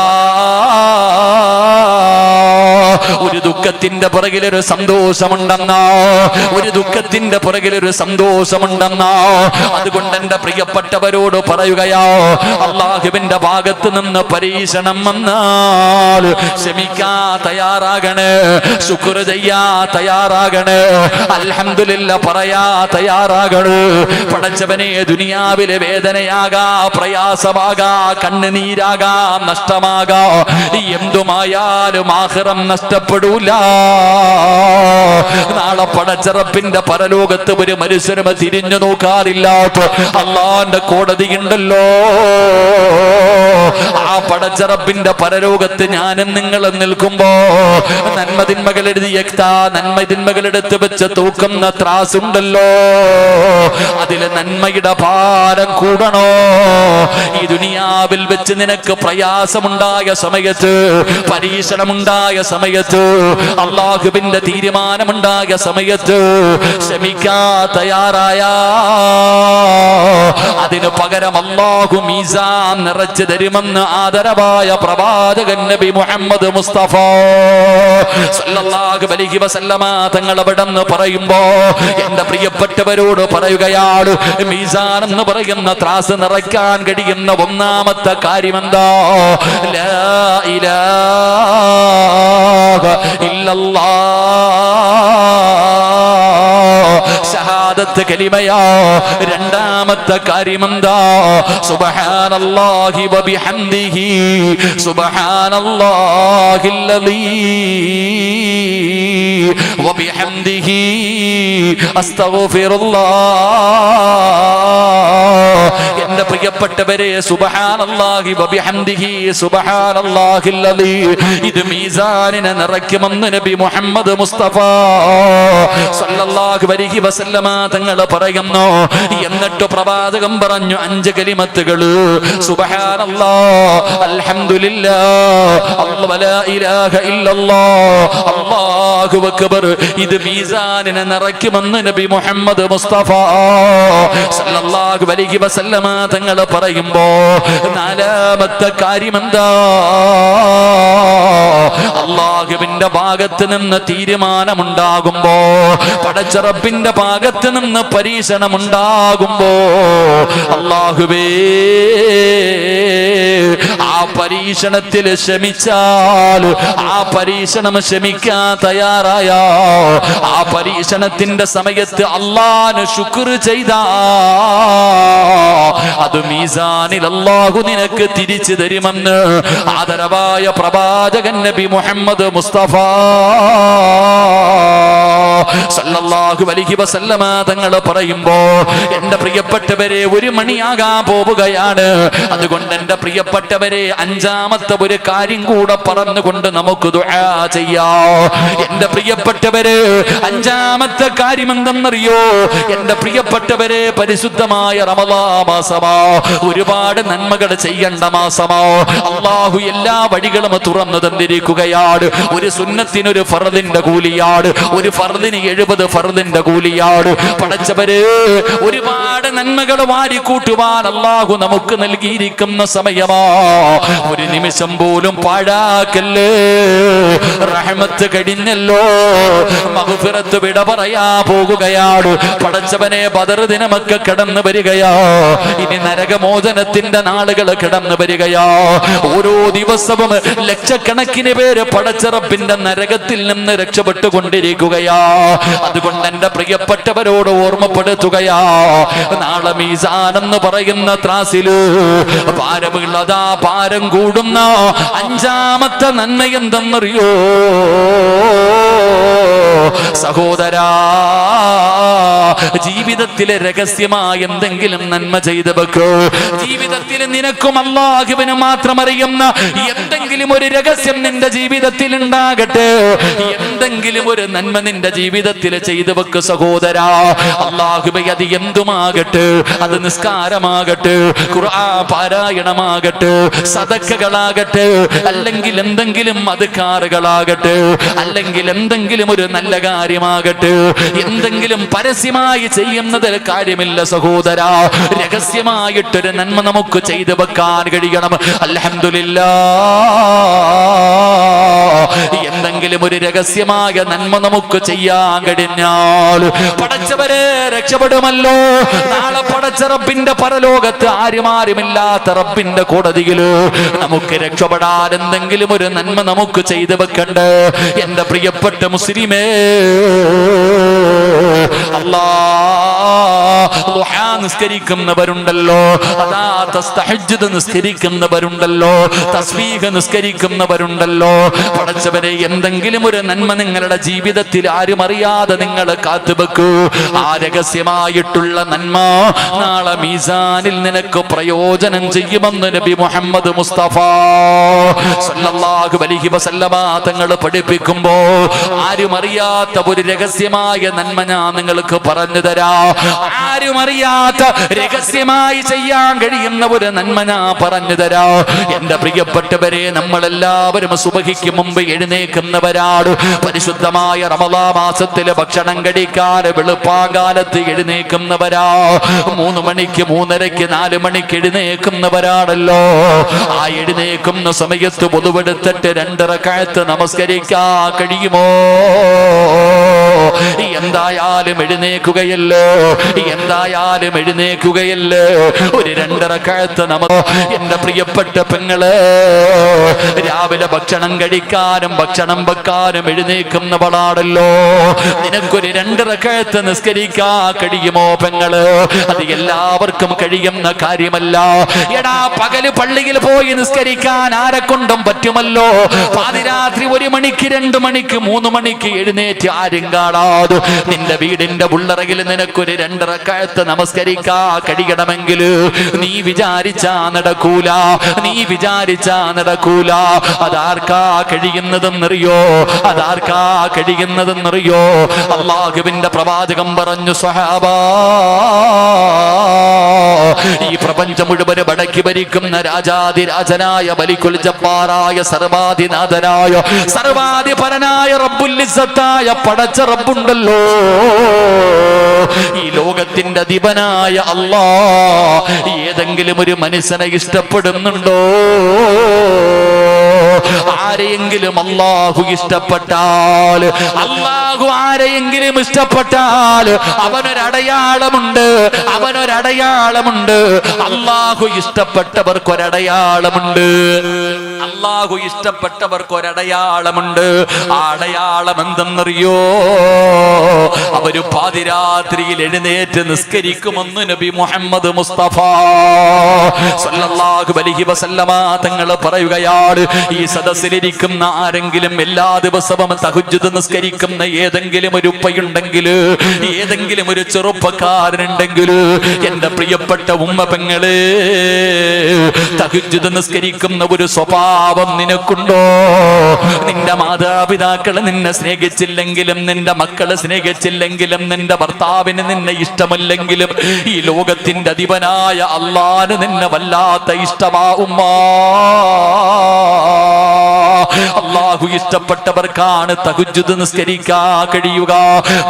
ഒരു ദുഃഖത്തിന്റെ പുറകിലൊരു സന്തോഷമുണ്ടെന്നോ, ഒരു ദുഃഖത്തിന്റെ പുറകിലൊരു സന്തോഷമുണ്ടെന്നോ. അതുകൊണ്ട് എന്റെ പ്രിയപ്പെട്ടവരോട് പറയുകയോ, അള്ളാഹുവിന്റെ ഭാഗത്ത് നിന്ന് പരീക്ഷണം വന്നാൽ ക്ഷമിക്കാ തയ്യാറാകണേ, ശുക്ർ ചെയ്യാ തയ്യാറാകണേ, അൽഹംദുലില്ലാ പറയാ തയ്യാറാകണേ. പടച്ചവനെ, ദുനിയാവിലെ വേദനയാകാ, പ്രയാസമാകാ, കണ്ണുനീരാകാ, നഷ്ടമാകാ, എന്തുമായാലും ആഖിറം നഷ്ടപ്പെടൂല. നാളെ പടച്ചറപ്പിന്റെ പരലോകത്ത് ഒരു മനുഷ്യരും തിരിഞ്ഞു നോക്കാറില്ലാത്ത അള്ളാന്റെ കോടതി ഉണ്ടല്ലോ. ആ പടച്ചറപ്പിന്റെ പരലോകത്ത് ഞാനും നിങ്ങളും നിൽക്കുമ്പോ, നന്മതിന്മകൾ എഴുതിയ നന്മതിന്മകൾ എടുത്ത് വെച്ച് തൂക്കുന്ന ത്രാസുണ്ടല്ലോ, അതില് നന്മയുടെ ഭാരം കൂടണോ? ഈ ദുനിയാവിൽ വെച്ച് നിനക്ക് പ്രയാസമുണ്ടായ സമയത്ത്, പരീക്ഷണമുണ്ടായ സമയത്ത്, അള്ളാഹുവിന്റെ തീരുമാനമുണ്ടായ സമയത്ത് ക്ഷമിക്കാ തയ്യാറായ, അതിനു പകരം അള്ളാഹു മീസാൻ നിറച്ചു തരുമെന്ന് ആദരവായ പ്രവാചകൻ നബി മുഹമ്മദ് മുസ്തഫ സല്ലല്ലാഹു അലൈഹി വസല്ലമ തങ്ങൾ അവിടെന്ന് പറയുമ്പോ, എന്റെ പ്രിയപ്പെട്ടവരോട് പറയുകയാണ്, മീസാൻ എന്ന് പറയുന്ന ത്രാസ് നിറയ്ക്കാൻ കഴിയുന്ന ഒന്നാമത്തെ കാര്യം എന്താ? ലാ ഇലാഹ ഇല്ലല്ലാഹ്, ഷഹാദത്ത് കലിമയാ. രണ്ടാമത്തെ കാര്യമെന്താ? സുബ്ഹാനല്ലാഹി വബിഹംദിഹി സുബ്ഹാനല്ലാഹില്ലദീ വബിഹംദിഹി അസ്തഗ്ഫിറുല്ലാഹ്. എന്റെ പ്രിയപ്പെട്ടവരെ, സുബ്ഹാനല്ലാഹി വബിഹംദിഹി സുബ്ഹാനല്ലാഹില്ലദീ, ഇത് മീസാനിനെ നിറയ്ക്കുമെന്ന് നബി മുഹമ്മദ് മുസ്തഫ സല്ലല്ലാഹു അലൈഹി വസല്ലമ തങ്ങൾ പറയുന്നു. എന്നിട്ട് പ്രവാചകൻ പറഞ്ഞു 5 കലിമത്തുകൾ: സുബ്ഹാനല്ലാഹ്, അൽഹംദുലില്ലാഹ്, അല്ലാഹു ലാ ഇലാഹ ഇല്ലല്ലാഹ്, അല്ലാഹു അക്ബർ. ഇത് മീസാനിനെ നിറയ്ക്കുമെന്ന് നബി മുഹമ്മദ് മുസ്തഫ സല്ലല്ലാഹു അലൈഹി വസല്ലമ തങ്ങൾ പറയുമ്പോ, നാലാമത്തെ കാര്യം എന്താ? അള്ളാഹുവിന്റെ ഭാഗത്ത് നിന്ന് തീരുമാനമുണ്ടാകുമ്പോ, പടച്ചറപ്പിന്റെ ഭാഗത്ത് നിന്ന് പരീക്ഷണമുണ്ടാകുമ്പോ, അള്ളാഹുവേ, ആ പരീക്ഷണത്തിൽ ക്ഷമിച്ചാൽ, ആ പരീക്ഷണം ക്ഷമിക്കാൻ തയ്യാറായ, ആ പരീക്ഷണത്തിന്റെ സമയത്ത് അള്ളാഹുവിന് ശുക്ർ ചെയ്താ, അത് മീസാനിൽ അല്ലാഹു നിനക്ക് തിരിച്ചു തരുമെന്ന് ആദരവായ പ്രവാചകൻ നബി മുഹമ്മദ് മുസ്തഫ സല്ലല്ലാഹു അലൈഹി വസല്ലമ തങ്ങൾ പറയുമ്പോ, എന്റെ പ്രിയപ്പെട്ടവരെ, 1 മണിയാകാൻ പോവുകയാണ്. അതുകൊണ്ട് എന്റെ പ്രിയപ്പെട്ടവരെ, 5ാമത്തെ ഒരു കാര്യം കൂടെ പറഞ്ഞുകൊണ്ട് നമുക്ക് ദുആ ചെയ്യാം. എന്റെ പ്രിയപ്പെട്ടവരെ, 5ാമത്തെ കാര്യം എന്തെന്നറിയോ? എന്റെ പ്രിയപ്പെട്ടവരെ, പരിശുദ്ധമായ റമളാൻ മാസമോ, ഒരുപാട് നന്മകൾ ചെയ്യേണ്ട മാസമോ. അള്ളാഹു എല്ലാ വഴികളും തുറന്നു തന്നിരിക്കുകയാണ്. ഒരു സുന്നത്തിനൊരു ഫർദിന്റെ കൂലിയാണ്, ഒരു ഫർദിന് 70 ഫർദിന്റെ കൂലിയാണ്. പടച്ചവരെ, ഒരുപാട് നന്മകൾ വാരിക്കൂട്ടുവാൻ അള്ളാഹു നമുക്ക് നൽകിയിരിക്കുന്ന സമയമാ. ഒരു നിമിഷം പോലും പാഴാക്കല്ലേ. റഹ്മത്ത് കഴിഞ്ഞല്ലോ, മഗ്ഫിറത്ത് വിട പറയാ പോകുകയാണ്. പടച്ചവനെ, ബദർ ദിനമൊക്കെ കടന്നു വരികയാ. ഇനി നരകമോചനത്തിന്റെ നാളുകൾ കടന്നു വരികയാ. ഓരോ ദിവസവും ലക്ഷക്കണക്കിന് പേര് പടച്ചറപ്പിന്റെ നരകത്തിൽ നിന്ന് രക്ഷപ്പെട്ടുകൊണ്ടിരിക്കുകയാ. അതുകൊണ്ട് എന്റെ പ്രിയപ്പെട്ടവരോട് ഓർമ്മപ്പെടുത്തുകയാ, നാളെ മീസാൻ എന്ന് പറയുന്ന ത്രാസില് ഭാരമുള്ളതാ. ഭാരം കൂടുന്ന അഞ്ചാമത്തെ നന്മ എന്തെന്നറിയോ സഹോദരാ? ജീവിതത്തിലെ രഹസ്യമായ എന്തെങ്കിലും നന്മ ചെയ്തു വെക്കൂ. ജീവിതത്തിൽ നിനക്കും അല്ലാഹുവിനും മാത്രം അറിയുന്ന എന്തെങ്കിലും ഒരു രഹസ്യം നിന്റെ ജീവിതത്തിൽ ഉണ്ടാകട്ടെ. എന്തെങ്കിലും ഒരു നന്മ നിന്റെ ജീവിതത്തിൽ ചെയ്തു വെക്ക് സഹോദരാ. അല്ലാഹുവേ, അത് എന്തുമാകട്ടെ, അത് നിസ്കാരമാകട്ടെ, ഖുർആൻ പാരായണമാകട്ടെ, സദഖകളാകട്ടെ, അല്ലെങ്കിൽ എന്തെങ്കിലും അദ്കാറുകളാകട്ടെ, അല്ലെങ്കിൽ എന്തെങ്കിലും ഒരു നല്ല കാര്യമാകട്ടെ, എന്തെങ്കിലും പരസ്യമായി ചെയ്യുന്നതിൽ കാര്യമില്ല സഹോദരാ. രഹസ്യമായിട്ടൊരു നന്മ നമുക്ക് ചെയ്തു വെക്കാൻ കഴിയണം. അൽഹംദുലില്ലാഹ്, എന്തെങ്കിലും ഒരു രഹസ്യമായ നന്മ നമുക്ക് ചെയ്യാൻ കഴിഞ്ഞാൽ പടച്ചവരെ രക്ഷപ്പെടുമല്ലോ. നാളെ പടച്ച റബ്ബിന്റെ പരലോകത്ത് ആരുമാരുമില്ലാത്ത റബ്ബിന്റെ കോടതിയില് നമുക്ക് രക്ഷപ്പെടാൻ എന്തെങ്കിലും ഒരു നന്മ നമുക്ക് ചെയ്തു വെക്കണ്ടേ. എന്റെ പ്രിയപ്പെട്ട മുസ്ലിമേ, നിസ്കരിക്കുന്നവരുണ്ടല്ലോ, അതാ തസ്തഹജ്ജുദ് നിസ്കരിക്കുന്നവരുണ്ടല്ലോ, തസ്ബീഹ് നിസ്കരിക്കുന്നവരുണ്ടല്ലോ. പടച്ചവരെ, എന്തെങ്കിലും ഒരു നന്മ നിങ്ങളുടെ ജീവിതത്തിൽ ആരും അറിയാതെ നിങ്ങൾ കാത്തുവെക്കൂ. ആ രഹസ്യമായിട്ടുള്ള നന്മ നാളെ മീസാനിൽ നിനക്ക് പ്രയോജനം ചെയ്യുമെന്ന് നബി മുഹമ്മദ് മുസ്തഫ സല്ലല്ലാഹു അലൈഹി വസല്ലമ തങ്ങൾ പഠിപ്പിക്കുമ്പോ ആരും അറിയാത്ത ഒരു രഹസ്യമായ നന്മ ഞാൻ നിങ്ങൾക്ക് പറഞ്ഞു തരാം. ആരും അറിയാത്ത രഹസ്യമായി ചെയ്യാൻ കഴിയുന്ന ഒരു നന്മ ഞാൻ പറഞ്ഞു തരാം. എന്റെ പ്രിയപ്പെട്ടവരെ, നമ്മളെല്ലാവരും സുബഹിക്ക് മുമ്പ് എഴുന്നേക്കുന്നവരാണ്. പരിശുദ്ധമായ റമളാൻ മാസത്തിലെ ഭക്ഷണം കഴിക്കാൻ വെളുപ്പാങ്കാലത്ത് എഴുന്നേക്കുന്നവരാ. 3 മണിക്ക് 3:30 4 മണിക്ക് എഴുന്നേക്കുന്നവരാണല്ലോ. ആ എഴുന്നേക്കുന്ന സമയത്ത് പൊതുവെടുത്തിട്ട് 2 റക്അത്ത് നമസ്കരിക്കാൻ കഴിയുമോ? എന്തായാലും എഴുന്നേക്കുകയല്ലോ, എന്തായാലും എഴുന്നേക്കുകയല്ലോ. ഒരു 2 റക്അത്ത് എന്റെ പ്രിയപ്പെട്ട പെങ്ങള്, രാവിലെ ഭക്ഷണം കഴിക്കാനും ഭക്ഷണം വെക്കാനും എഴുന്നേക്കുന്നവളാണല്ലോ. നിനക്കൊരു 2 റക്അത്ത് നിസ്കരിക്കാൻ കഴിയുമോ പെങ്ങള്? അത് എല്ലാവർക്കും കഴിയുന്ന കാര്യമല്ല. എടാ, പകല് പള്ളിയിൽ പോയി നിസ്കരിക്കാൻ ആരെക്കൊണ്ടും പറ്റുമല്ലോ. പാതിരാത്രി 1 മണിക്ക് 2 മണിക്ക് 3 മണിക്ക് എഴുന്നേറ്റ് ആരും കാണാതെ നിന്റെ വീടിന്റെ ഉള്ളറയിൽ നിനക്കൊരു 2 റക്അത്ത് നമസ്കരിക്കാൻ കഴിയണമെങ്കിൽ നീ വിചാരിച്ചാ നടക്കൂല, നീ വിചാരിച്ചാ നടക്കൂല. അതാർക്കാ കഴിയുന്നതെന്നറിയോ? അതാർക്കാ കഴിയുന്നതെന്നറിയോ? അല്ലാഹുവിന്റെ പ്രവാചകൻ പറഞ്ഞു, സ്വഹാബാ, ഈ പ്രപഞ്ചം മുഴുവൻ വടക്കി ഭരിക്കുന്ന രാജാതിരാജനായ മലിക്കുൽ ജബ്ബാറായ സർവാധിനാഥനായ സർവാധിപരനായ റബ്ബുൽ ഇസ്സത്തായ പടച്ച റബ്ബുണ്ടല്ലോ, ഈ ലോകത്തിന്റെ അധിപനായ അല്ലാഹ് ഏതെങ്കിലും ഒരു മനുഷ്യനെ ഇഷ്ടപ്പെടുന്നുണ്ടോ? ആരെയെങ്കിലും അല്ലാഹു ഇഷ്ടപ്പെട്ടാൽ, അല്ലാഹു ആരെയെങ്കിലും ഇഷ്ടപ്പെട്ടാൽ അവനൊരടയാളമുണ്ട്, അവനൊരടയാളമുണ്ട്. അല്ലാഹു ഇഷ്ടപ്പെട്ടവർക്കൊരടയാളമുണ്ട്, അല്ലാഹു ഇഷ്ടപ്പെട്ടവർക്കൊരടയാളമുണ്ട്. ആ അടയാളം എന്തെന്നറിയോ? അവര് പാതിരാത്രിയിൽ എഴുന്നേറ്റ് നിസ്കരിക്കുമെന്ന് നബി മുഹമ്മദ് മുസ്തഫ സല്ലല്ലാഹു അലൈഹി വസല്ലമ തങ്ങൾ പറയുകയാണ്. ഈ സദസ്സിലിരിക്കുന്ന ആരെങ്കിലും എല്ലാ ദിവസവും തഹജ്ജുദ് നിസ്കരിക്കുന്ന ഏതെങ്കിലും ഒരു ഉപ്പയുണ്ടെങ്കിൽ, ഏതെങ്കിലും ഒരു ചെറുപ്പക്കാരനുണ്ടെങ്കിൽ, എന്റെ പ്രിയപ്പെട്ട ഉമ്മ പെങ്ങളെ, തഹജ്ജുദ് നിസ്കരിക്കുന്ന ഒരു സ്വഭാവം നിനക്കുണ്ടോ? നിന്റെ മാതാപിതാക്കൾ നിന്നെ സ്നേഹിച്ചില്ലെങ്കിലും, നിന്റെ മക്കളെ സ്നേഹിച്ചില്ലെങ്കിലും, നിന്റെ ഭർത്താവിന് നിന്നെ ഇഷ്ടമല്ലെങ്കിലും, ഈ ലോകത്തിന്റെ അധിപനായ അല്ലാഹുവിന് നിന്നെ വല്ലാത്ത ഇഷ്ടമാ ഉമ്മാ. അല്ലാഹു ഇഷ്ടപ്പെട്ടവർക്കാണ് തഹജ്ജുദ് നിസ്കരിക്കാൻ കഴിയുക.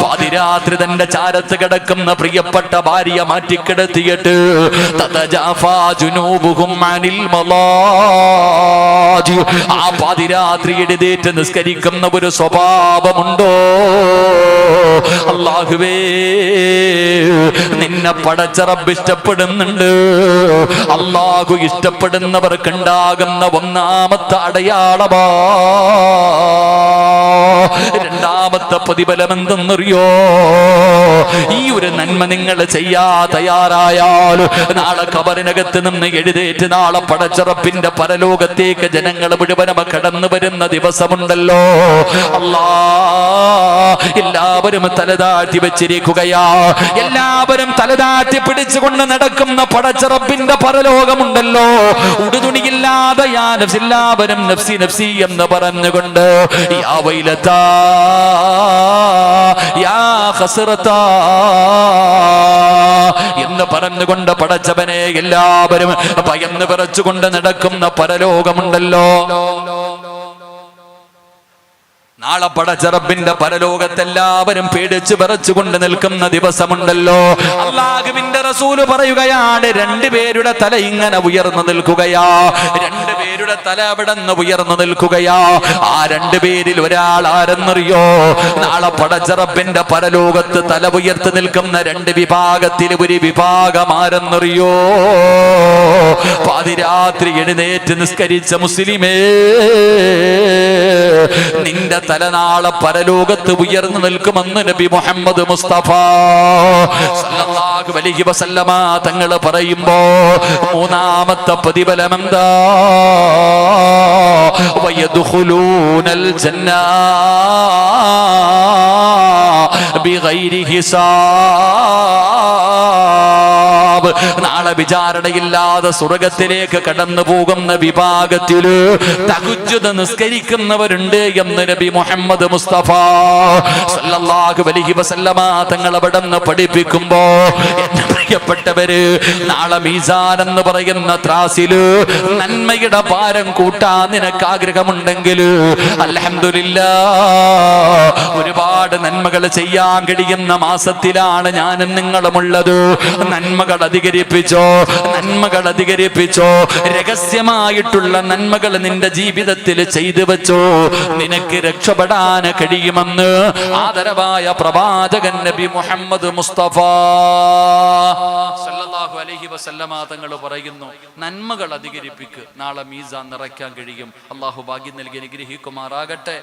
പാതിരാത്രി തന്റെ ചാരത്ത് കിടക്കുന്ന പ്രിയപ്പെട്ട ഭാര്യ മാറ്റിക്കിടത്തിയിട്ട് തതജാഫാ ജുനൂബുഹും അനിൽ മളാജി, ആ പാതിരാത്രി എഴുന്നേറ്റ് നിസ്കരിക്കുന്ന ഒരു സ്വഭാവമുണ്ടോ? അല്ലാഹുവേ, നിന്നെ പടച്ച റബ്ബ് ഇഷ്ടപ്പെടുന്നുണ്ട്. അല്ലാഹു ഇഷ്ടപ്പെടുന്നവർക്കുണ്ടാകുന്ന ഒന്നാമത്തെ അടയാളമാ. രണ്ടാമത്തെ പ്രതിഫലം എന്തെന്നറിയോ? ഈ ഒരു നന്മ നിങ്ങൾ ചെയ്യാ തയ്യാറായാൽ നാളെ ഖബറിനകത്ത് നിന്ന് എഴുന്നേറ്റ് നാളെ പടച്ചറപ്പിന്റെ പരലോകത്തേക്ക് ജനങ്ങൾ മുഴുവനും കടന്നു വരുന്ന ദിവസമുണ്ടല്ലോ. അല്ലാ, എല്ലാവരും തലതാഴ്ത്തി വെച്ചിരിക്കുകയാ. എല്ലാവരും തലതാഴ്ത്തി പിടിച്ചുകൊണ്ട് നടക്കുന്ന പടച്ചറപ്പിന്റെ പരലോകമുണ്ടല്ലോ. ഉടുതുണിയില്ലാതെ എല്ലാവരും നഫ്സി നഫ്സി എന്ന് പറഞ്ഞുകൊണ്ട് യാ വൈലതാ യാ ഖസ്റതാ എന്ന് പറഞ്ഞുകൊണ്ട് പടച്ചവനെ എല്ലാവരും ഭയന്ന് വിറച്ചുകൊണ്ട് നടക്കുന്ന പരലോകമുണ്ടല്ലോ. നാളെ പടച്ചറബിന്റെ പരലോകത്തെല്ലാവരും പേടിച്ച് വിറച്ചുകൊണ്ട് നിൽക്കുന്ന ദിവസമുണ്ടല്ലോ. അല്ലാഹുവിന്റെ റസൂല് പറയുകയാണ്, രണ്ടുപേരുടെ തല ഇങ്ങനെ ഉയർന്നു നിൽക്കുകയാ. രണ്ടുപേരുടെ തല അവിടെ നിന്ന് ഉയർന്നു നിൽക്കുകയാ. ആ രണ്ടുപേരിൽ ഒരാൾ ആരെന്നറിയോ? നാളെ പടച്ചറബിന്റെ പരലോകത്ത് തല ഉയർത്തി നിൽക്കുന്ന രണ്ട് വിഭാഗത്തിൽ ഒരു വിഭാഗം ആരെന്നറിയോ? പാതിരാത്രി എഴുന്നേറ്റ് നിസ്കരിച്ച മുസ്ലിമേ, നിന്റെ തലനാളെ പരലോകത്ത് ഉയർന്നു നിൽക്കുമെന്ന് നബി മുഹമ്മദ് മുസ്തഫ സല്ലല്ലാഹു അലൈഹി വസല്ലമ തങ്ങൾ പറയുമ്പോ മൂന്നാമത്തെ പ്രതിഫലം എന്താ? വയദ്ഖുലൂനൽ ജന്ന ബിഗൈരി ഹിസാബ്. നാളെ വിചാരണയില്ലാതെ സ്വർഗത്തിലേക്ക് കടന്നു പോകുന്ന വിഭാഗത്തില് തഹജ്ജുദ് നിസ്കരിക്കുന്നവരുണ്ട് എന്ന് നബി മുഹമ്മദ് മുസ്തഫ സല്ലല്ലാഹു അലൈഹി വസല്ലമ തങ്ങൾ അവിടെ നിന്ന് പഠിപ്പിക്കുമ്പോ, എന്റെ പ്രിയപ്പെട്ടവര്, നാളെ മീസാൻ എന്ന് പറയുന്ന ത്രാസില് നന്മയുടെ ഭാരം കൂട്ടാൻ നിനക്ക് ആഗ്രഹമുണ്ടെങ്കിൽ അൽഹംദുലില്ലാഹ്, ഒരുപാട് നന്മകൾ ചെയ്യാൻ കഴിയുന്ന മാസത്തിലാണ് ഞാനും നിങ്ങളുമുള്ളത്. നന്മകൾ അധികരിപ്പിച്ചോ, നന്മകൾ അധികരിപ്പിച്ചോ. രഹസ്യമായിട്ടുള്ള നന്മകൾ നിന്റെ ജീവിതത്തിൽ ചെയ്തു വെച്ചോ. നിനക്ക് രക്ഷപ്പെടാൻ കഴിയുമെന്ന് ആദരവായ പ്രവാചകൻ നബി മുഹമ്മദ് മുസ്തഫ സല്ലല്ലാഹു അലൈഹി വസല്ലമ തങ്ങൾ പറയുന്നു, നന്മകൾ അധികരിപ്പിക്ക്, നാളെ മീസാൻ നിറയ്ക്കാൻ കഴിയും. അല്ലാഹു ഭാഗ്യം നൽകി അനുഗ്രഹിക്കുമാറാകട്ടെ.